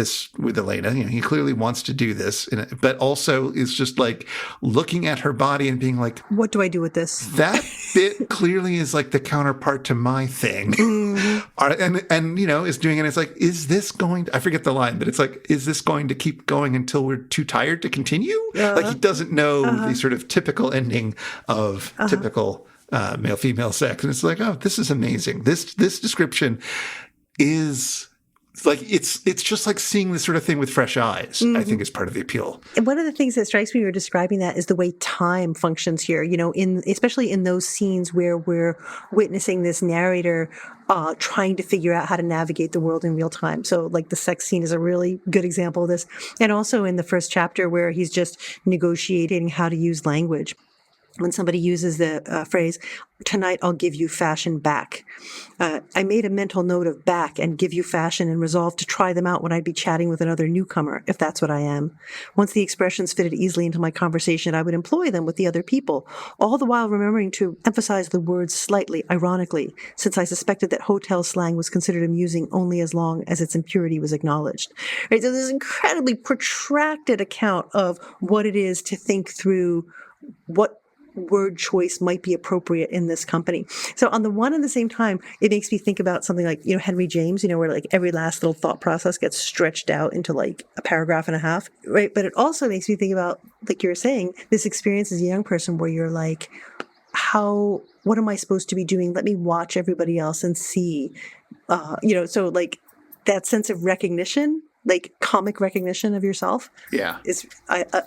Elena. You know, he clearly wants to do this, but also is just like looking at her body and being like, what do I do with this? That bit clearly is like the counterpart to my thing. Mm-hmm. and you know, is doing it. It's like, is this going to, I forget the line, but it's like, is this going to keep going until we're too tired to continue? Like he doesn't know the sort of typical ending of typical male-female sex. And it's like, oh, this is amazing. This description is like, it's just like seeing this sort of thing with fresh eyes, I think is part of the appeal. And one of the things that strikes me when you're describing that is the way time functions here, you know, especially in those scenes where we're witnessing this narrator trying to figure out how to navigate the world in real time. So like the sex scene is a really good example of this. And also in the first chapter where he's just negotiating how to use language. When somebody uses the phrase, "Tonight I'll give you fashion back." I made a mental note of back and give you fashion and resolved to try them out when I'd be chatting with another newcomer, if that's what I am. Once the expressions fitted easily into my conversation, I would employ them with the other people, all the while remembering to emphasize the words slightly, ironically, since I suspected that hotel slang was considered amusing only as long as its impurity was acknowledged. Right? So there's an incredibly protracted account of what it is to think through what word choice might be appropriate in this company. So on the one and the same time, it makes me think about something like, you know, Henry James, you know, where like every last little thought process gets stretched out into like a paragraph and a half, right? But it also makes me think about, like you were saying, this experience as a young person where you're like, what am I supposed to be doing? Let me watch everybody else and see, you know, so like that sense of recognition like comic recognition of yourself. Yeah. Is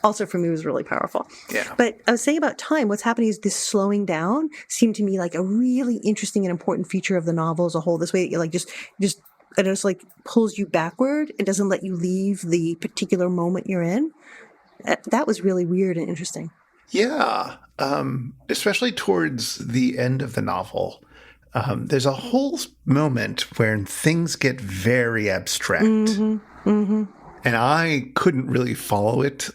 also for me was really powerful. Yeah. But I was saying about time, what's happening is this slowing down seemed to me like a really interesting and important feature of the novel as a whole. This way that you like just it just like pulls you backward and doesn't let you leave the particular moment you're in. That was really weird and interesting. Yeah. Especially towards the end of the novel. There's a whole moment where things get very abstract. And I couldn't really follow it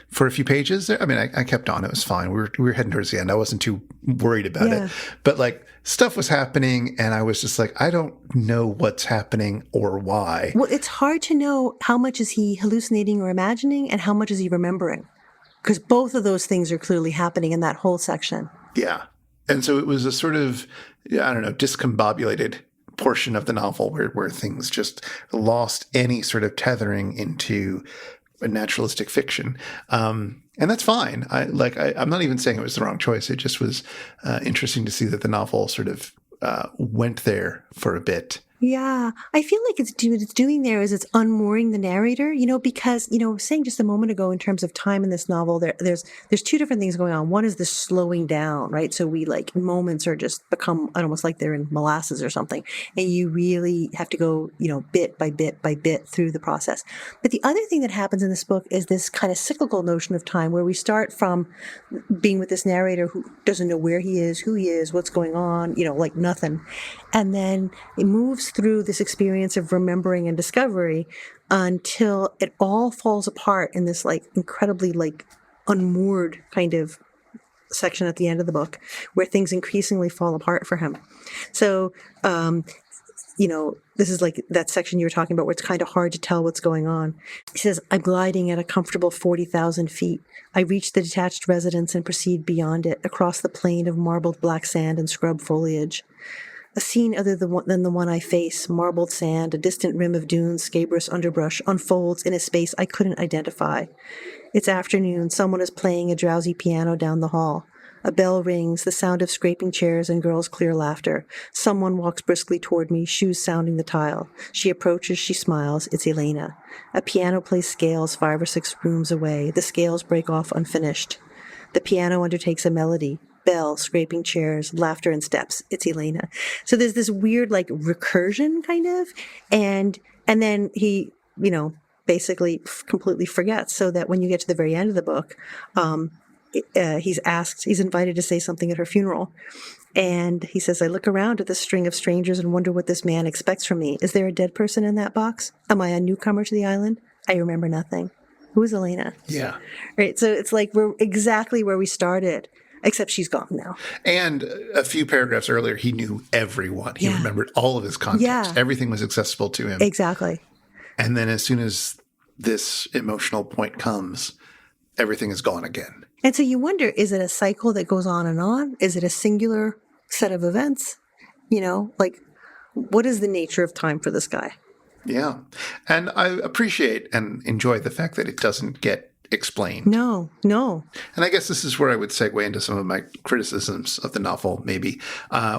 for a few pages. I mean, I kept on. It was fine. We were heading towards the end. I wasn't too worried about it. But like stuff was happening and I was just like, I don't know what's happening or why. Well, it's hard to know how much is he hallucinating or imagining and how much is he remembering. Because both of those things are clearly happening in that whole section. Yeah. And so it was a sort of, I don't know, discombobulated portion of the novel where things just lost any sort of tethering into a naturalistic fiction. And that's fine. I'm not even saying it was the wrong choice. It just was interesting to see that the novel sort of went there for a bit. Yeah, I feel like what it's doing there is it's unmooring the narrator, because, I was saying just a moment ago in terms of time in this novel, there's two different things going on. One is the slowing down, right? So we like moments are just become almost like they're in molasses or something. And you really have to go, bit by bit by bit through the process. But the other thing that happens in this book is this kind of cyclical notion of time where we start from being with this narrator who doesn't know where he is, who he is, what's going on, like nothing. And then it moves through this experience of remembering and discovery until it all falls apart in this like incredibly like unmoored kind of section at the end of the book where things increasingly fall apart for him. So, this is like that section you were talking about where it's kind of hard to tell what's going on. He says, I'm gliding at a comfortable 40,000 feet. I reach the detached residence and proceed beyond it, across the plain of marbled black sand and scrub foliage. A scene other than the one I face, marbled sand, a distant rim of dunes, scabrous underbrush, unfolds in a space I couldn't identify. It's afternoon. Someone is playing a drowsy piano down the hall. A bell rings, the sound of scraping chairs and girls' clear laughter. Someone walks briskly toward me, shoes sounding the tile. She approaches, she smiles. It's Elena. A piano plays scales 5 or 6 rooms away. The scales break off unfinished. The piano undertakes a melody. Bell, scraping chairs, laughter and steps. It's Elena. So there's this weird like recursion kind of, and then he, basically completely forgets, so that when you get to the very end of the book, he's invited to say something at her funeral. And he says, I look around at this string of strangers and wonder what this man expects from me. Is there a dead person in that box? Am I a newcomer to the island? I remember nothing. Who is Elena? Yeah. Right. So it's like we're exactly where we started. Except she's gone now. And a few paragraphs earlier, he knew everyone. He remembered all of his context. Yeah. Everything was accessible to him. Exactly. And then as soon as this emotional point comes, everything is gone again. And so you wonder, is it a cycle that goes on and on? Is it a singular set of events? What is the nature of time for this guy? Yeah. And I appreciate and enjoy the fact that it doesn't get explained. No. And I guess this is where I would segue into some of my criticisms of the novel, maybe,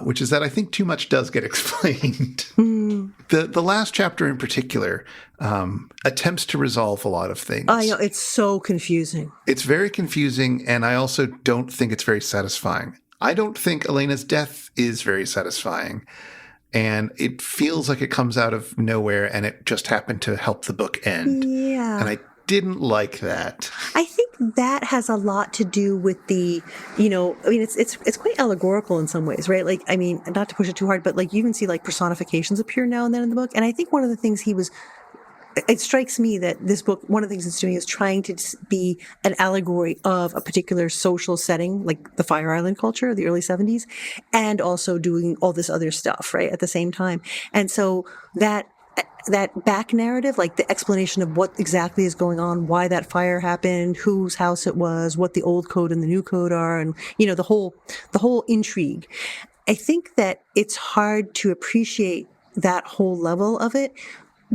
which is that I think too much does get explained. The last chapter in particular attempts to resolve a lot of things. I know, it's so confusing. It's very confusing, and I also don't think it's very satisfying. I don't think Elena's death is very satisfying. And it feels like it comes out of nowhere, and it just happened to help the book end. Yeah. And I didn't like that. I think that has a lot to do with the, it's quite allegorical in some ways, right? Not to push it too hard, but you even see personifications appear now and then in the book. And I think one of the things it strikes me that this book, one of the things it's doing is trying to be an allegory of a particular social setting, like the Fire Island culture, the early 70s, and also doing all this other stuff, right, at the same time. And so that back narrative, like the explanation of what exactly is going on, why that fire happened, whose house it was, what the old code and the new code are, and the whole intrigue. I think that it's hard to appreciate that whole level of it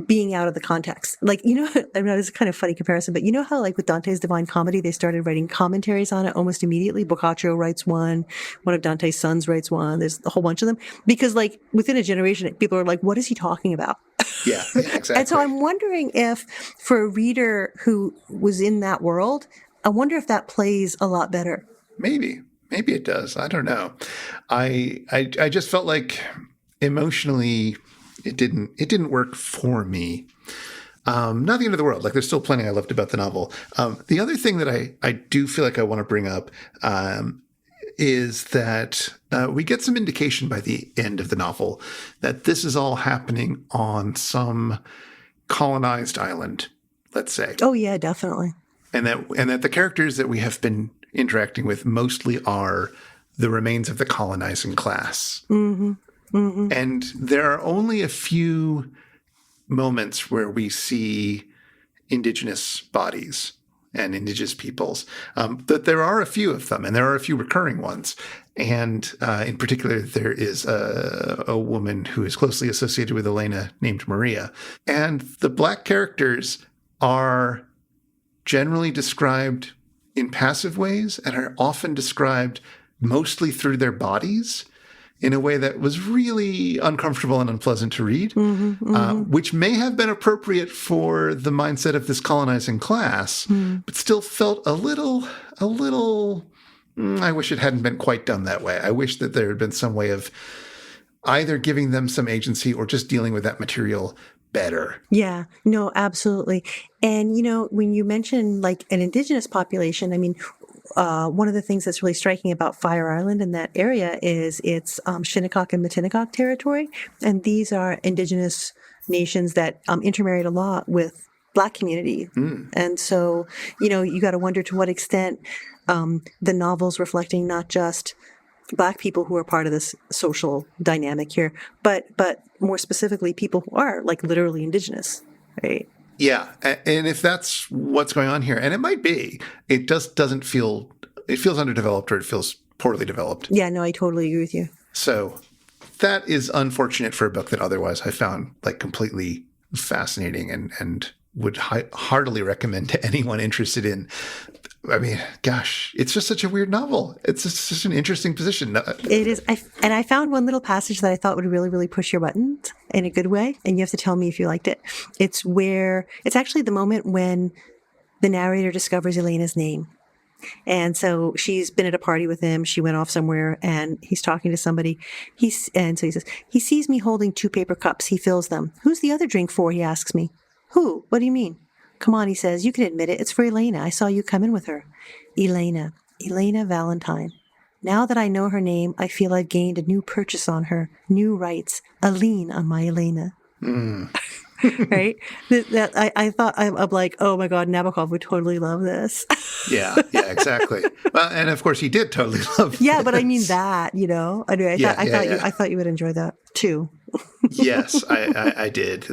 being out of the context. It's a kind of funny comparison, but how with Dante's Divine Comedy, they started writing commentaries on it almost immediately. Boccaccio writes one of Dante's sons writes one. There's a whole bunch of them because within a generation, people are like, what is he talking about? Yeah, exactly. And so I'm wondering if, for a reader who was in that world, I wonder if that plays a lot better. Maybe it does. I don't know. I just felt like emotionally it didn't work for me. Not the end of the world. Like, there's still plenty I loved about the novel. The other thing that I do feel like I want to bring up is that we get some indication by the end of the novel that this is all happening on some colonized island, let's say. Oh, yeah, definitely. And that the characters that we have been interacting with mostly are the remains of the colonizing class. Mm-hmm. Mm-hmm. And there are only a few moments where we see indigenous bodies and indigenous peoples. But there are a few of them, and there are a few recurring ones. And in particular, there is a woman who is closely associated with Elena named Maria. And the Black characters are generally described in passive ways and are often described mostly through their bodies in a way that was really uncomfortable and unpleasant to read, which may have been appropriate for the mindset of this colonizing class, but still felt a little, I wish it hadn't been quite done that way. I wish that there had been some way of either giving them some agency or just dealing with that material better. Yeah, no, absolutely. And, when you mention like an indigenous population, I mean, one of the things that's really striking about Fire Island in that area is it's Shinnecock and Matinecock territory. And these are indigenous nations that intermarried a lot with Black community. And so, you got to wonder to what extent the novel's reflecting not just Black people who are part of this social dynamic here, but more specifically, people who are like literally indigenous, right? Yeah, and if that's what's going on here, and it might be, it doesn't feel, it feels underdeveloped or it feels poorly developed. Yeah, no, I totally agree with you. So that is unfortunate for a book that otherwise I found like completely fascinating and would heartily recommend to anyone interested in. I mean, gosh, it's just such a weird novel. It's just such an interesting position. It is. I found one little passage that I thought would really, really push your buttons in a good way. And you have to tell me if you liked it. It's actually the moment when the narrator discovers Elena's name. And so she's been at a party with him. She went off somewhere and he's talking to somebody. And so he says, he sees me holding 2 paper cups. He fills them. Who's the other drink for? He asks me. Who? What do you mean? Come on, he says. You can admit it. It's for Elena. I saw you come in with her. Elena Valentine. Now that I know her name, I feel I've gained a new purchase on her, new rights, a lien on my Elena. Right? I thought, I'm like, oh my God, Nabokov would totally love this. Yeah, exactly. Well, and of course he did totally love Yeah, this. but I mean that, Anyway, I thought you would enjoy that too. Yes, I did.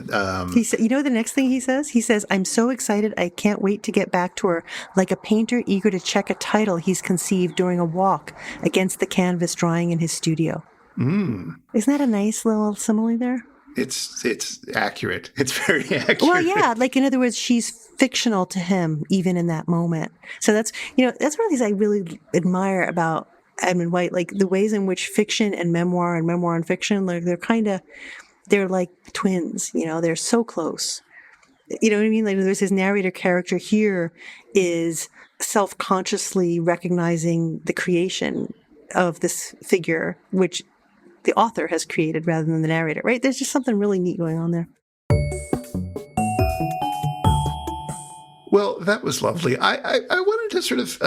He said, the next thing he says? He says, I'm so excited I can't wait to get back to her, like a painter eager to check a title he's conceived during a walk against the canvas drawing in his studio. Isn't that a nice little simile there? It's accurate. It's very accurate. Well, yeah. Like, in other words, she's fictional to him, even in that moment. So that's one of the things I really admire about Edmund White, like the ways in which fiction and memoir and fiction, like they're like twins, they're so close. You know what I mean? Like, there's his narrator character here is self-consciously recognizing the creation of this figure, which the author has created rather than the narrator, right? There's just something really neat going on there. Well, that was lovely. I wanted to sort of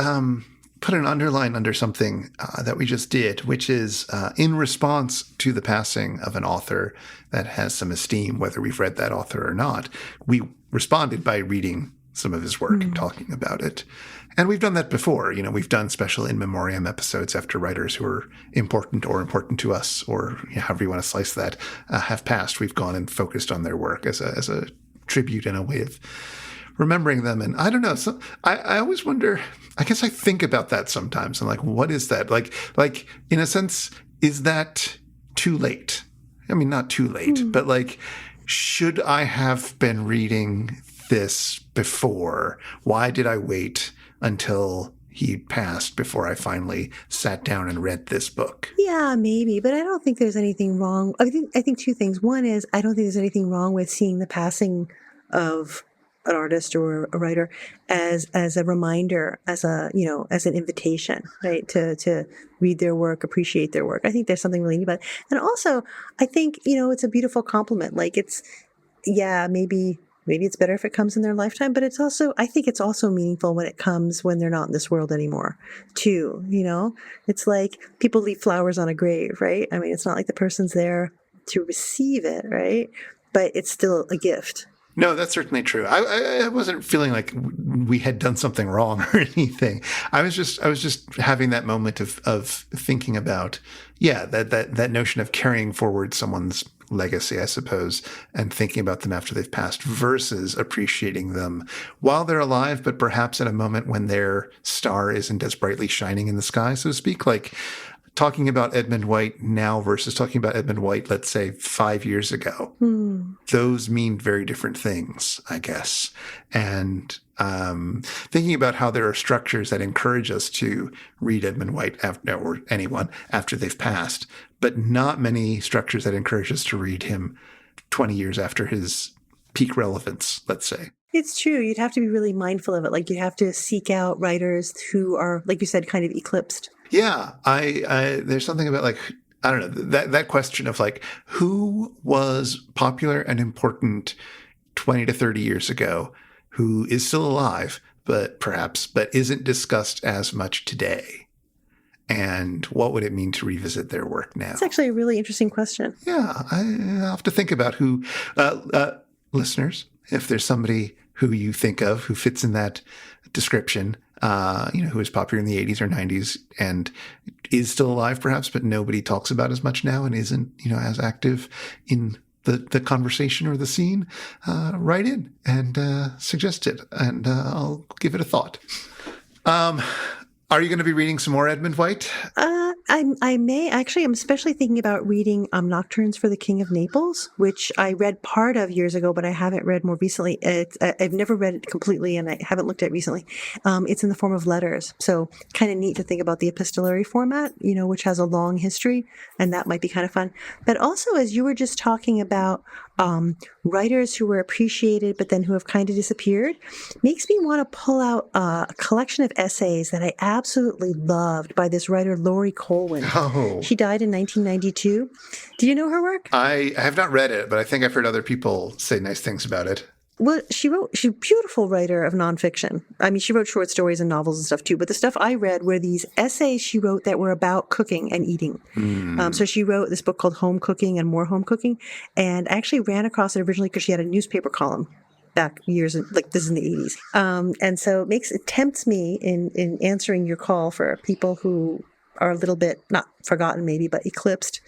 put an underline under something that we just did, which is in response to the passing of an author that has some esteem, whether we've read that author or not, we responded by reading some of his work and talking about it. And we've done that before. We've done special in memoriam episodes after writers who are important to us, or however you want to slice that, have passed. We've gone and focused on their work as a tribute and a way of remembering them. And I don't know. So I always wonder, I guess I think about that sometimes. I'm like, what is that? Like in a sense, is that too late? I mean, not too late, but like, should I have been reading this before? Why did I wait until he'd passed before I finally sat down and read this book. Yeah, maybe, but I don't think there's anything wrong. I think two things. One is I don't think there's anything wrong with seeing the passing of an artist or a writer as a reminder, as as an invitation, right? To read their work, appreciate their work. I think there's something really neat about it. And also, I think, it's a beautiful compliment. Like maybe it's better if it comes in their lifetime, but I think it's also meaningful when it comes when they're not in this world anymore, too. It's like people leave flowers on a grave, right? I mean, it's not like the person's there to receive it, right? But it's still a gift. No, that's certainly true. I wasn't feeling like we had done something wrong or anything. I was just having that moment of thinking about, that notion of carrying forward someone's legacy, I suppose, and thinking about them after they've passed versus appreciating them while they're alive, but perhaps at a moment when their star isn't as brightly shining in the sky, so to speak. Like talking about Edmund White now versus talking about Edmund White, let's say 5 years ago. Those mean very different things, I guess. And thinking about how there are structures that encourage us to read Edmund White or anyone after they've passed, but not many structures that encourage us to read him 20 years after his peak relevance, let's say. It's true. You'd have to be really mindful of it. Like you'd have to seek out writers who are, like you said, kind of eclipsed. Yeah, I there's something about like, I don't know, that question of like, who was popular and important 20 to 30 years ago, who is still alive, but isn't discussed as much today? And what would it mean to revisit their work now? It's actually a really interesting question. Yeah, I have to think about who, listeners, if there's somebody who you think of who fits in that description, who was popular in the 80s or 90s and is still alive perhaps, but nobody talks about as much now and isn't, as active in the conversation or the scene, write in and suggest it, and I'll give it a thought. Are you going to be reading some more Edmund White? I may. Actually, I'm especially thinking about reading Nocturnes for the King of Naples, which I read part of years ago, but I haven't read more recently. I've never read it completely, and I haven't looked at it recently. It's in the form of letters, so kind of neat to think about the epistolary format, which has a long history, and that might be kind of fun. But also, as you were just talking about writers who were appreciated but then who have kind of disappeared, makes me want to pull out a collection of essays that I absolutely loved by this writer, Laurie Colwin. Oh. She died in 1992. Do you know her work? I have not read it, but I think I've heard other people say nice things about it. Well, she's a beautiful writer of nonfiction. I mean, she wrote short stories and novels and stuff too, but the stuff I read were these essays she wrote that were about cooking and eating. So she wrote this book called Home Cooking and More Home Cooking, and I actually ran across it originally because she had a newspaper column back years, like this is in the 80s. And so it tempts me in answering your call for people who are a little bit, not forgotten maybe, but eclipsed,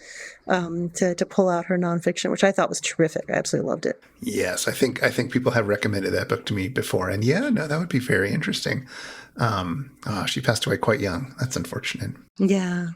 to pull out her nonfiction, which I thought was terrific. I absolutely loved it. Yes, I think people have recommended that book to me before. And that would be very interesting. She passed away quite young. That's unfortunate. Yeah.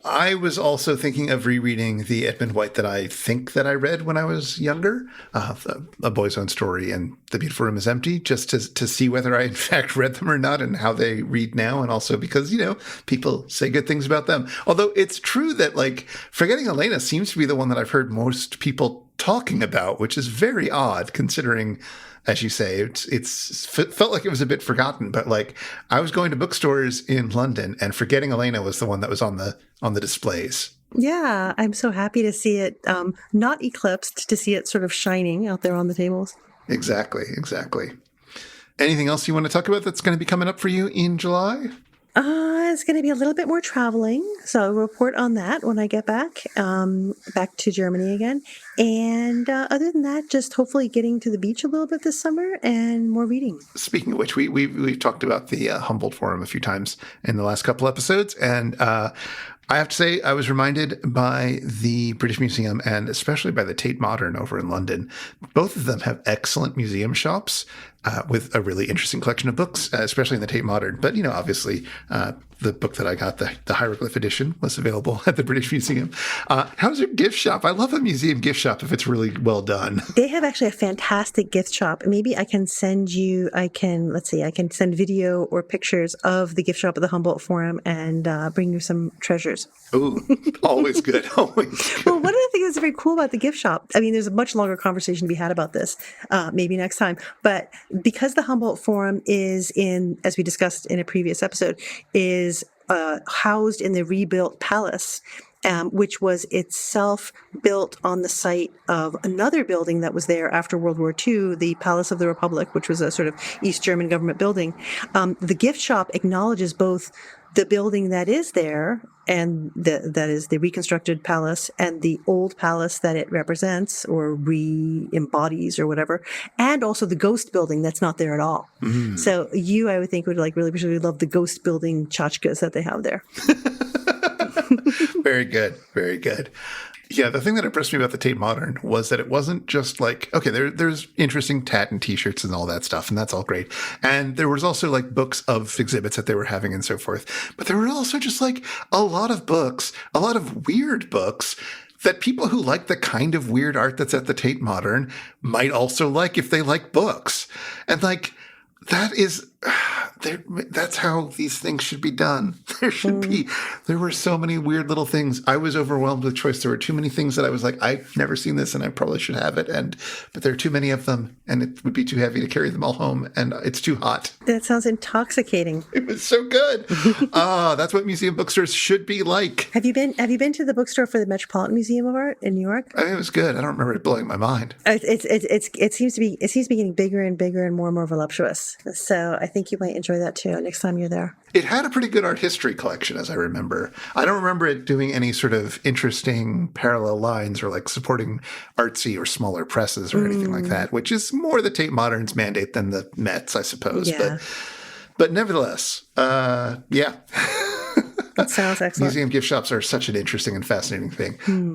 I was also thinking of rereading the Edmund White that I think that I read when I was younger, A Boy's Own Story and The Beautiful Room is Empty, just to see whether I in fact read them or not and how they read now. And also because, people say good things about them. Although it's true that like Forgetting Elena seems to be the one that I've heard most people talking about, which is very odd considering, as you say, it's felt like it was a bit forgotten, but like I was going to bookstores in London and Forgetting Elena was the one that was on the displays. Yeah, I'm so happy to see it not eclipsed, to see it sort of shining out there on the tables. Exactly. Anything else you want to talk about that's going to be coming up for you in July? It's going to be a little bit more traveling, so I'll report on that when I get back to Germany again. And other than that, just hopefully getting to the beach a little bit this summer and more reading. Speaking of which, we've talked about the Humboldt Forum a few times in the last couple episodes, and I have to say I was reminded by the British Museum and especially by the Tate Modern over in London. Both of them have excellent museum shops with a really interesting collection of books, especially in the Tate Modern. But, obviously, the book that I got, the Hieroglyph edition, was available at the British Museum. How's your gift shop? I love a museum gift shop if it's really well done. They have actually a fantastic gift shop. Maybe I can send you, I can send video or pictures of the gift shop at the Humboldt Forum and bring you some treasures. Ooh, always good, always good. Well, one of the things that's very cool about the gift shop, I mean, there's a much longer conversation to be had about this, maybe next time, but because the Humboldt Forum is as we discussed in a previous episode, is housed in the rebuilt palace, which was itself built on the site of another building that was there after World War II, the Palace of the Republic, which was a sort of East German government building. The gift shop acknowledges both the building that is there, and that is the reconstructed palace, and the old palace that it represents or re-embodies or whatever, and also the ghost building that's not there at all. Mm. So I would think, would really love the ghost building tchotchkes that they have there. Very good. Very good. Yeah, the thing that impressed me about the Tate Modern was that it wasn't just like, okay, there's interesting tat and T-shirts and all that stuff, and that's all great. And there was also like books of exhibits that they were having and so forth. But there were also just like a lot of books, a lot of weird books that people who like the kind of weird art that's at the Tate Modern might also like if they like books. And like, that's how these things should be done. There were so many weird little things. I was overwhelmed with choice. There were too many things that I was like, I've never seen this and I probably should have it. But there are too many of them and it would be too heavy to carry them all home and it's too hot. That sounds intoxicating. It was so good. That's what museum bookstores should be like. Have you been to the bookstore for the Metropolitan Museum of Art in New York? I mean, it was good. I don't remember it blowing my mind. It seems to be getting bigger and bigger and more voluptuous. So I think you might enjoy that too next time you're there. It had a pretty good art history collection, as I remember. I don't remember it doing any sort of interesting parallel lines or like supporting artsy or smaller presses or anything like that, which is more the Tate Modern's mandate than the Met's, I suppose. Yeah. But nevertheless, yeah. That sounds excellent. Museum gift shops are such an interesting and fascinating thing.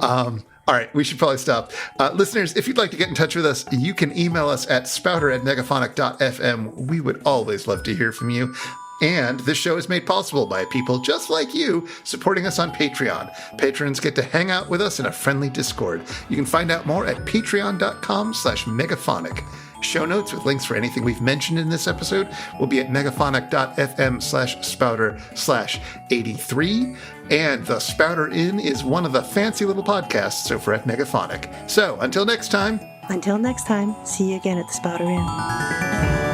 All right, we should probably stop. Listeners, if you'd like to get in touch with us, you can email us at spouter@megaphonic.fm. We would always love to hear from you. And this show is made possible by people just like you supporting us on Patreon. Patrons get to hang out with us in a friendly Discord. You can find out more at patreon.com/megaphonic. Show notes with links for anything we've mentioned in this episode will be at megaphonic.fm/spouter/83. And the Spouter-Inn is one of the fancy little podcasts over at Megaphonic. So until next time, see you again at the Spouter-Inn.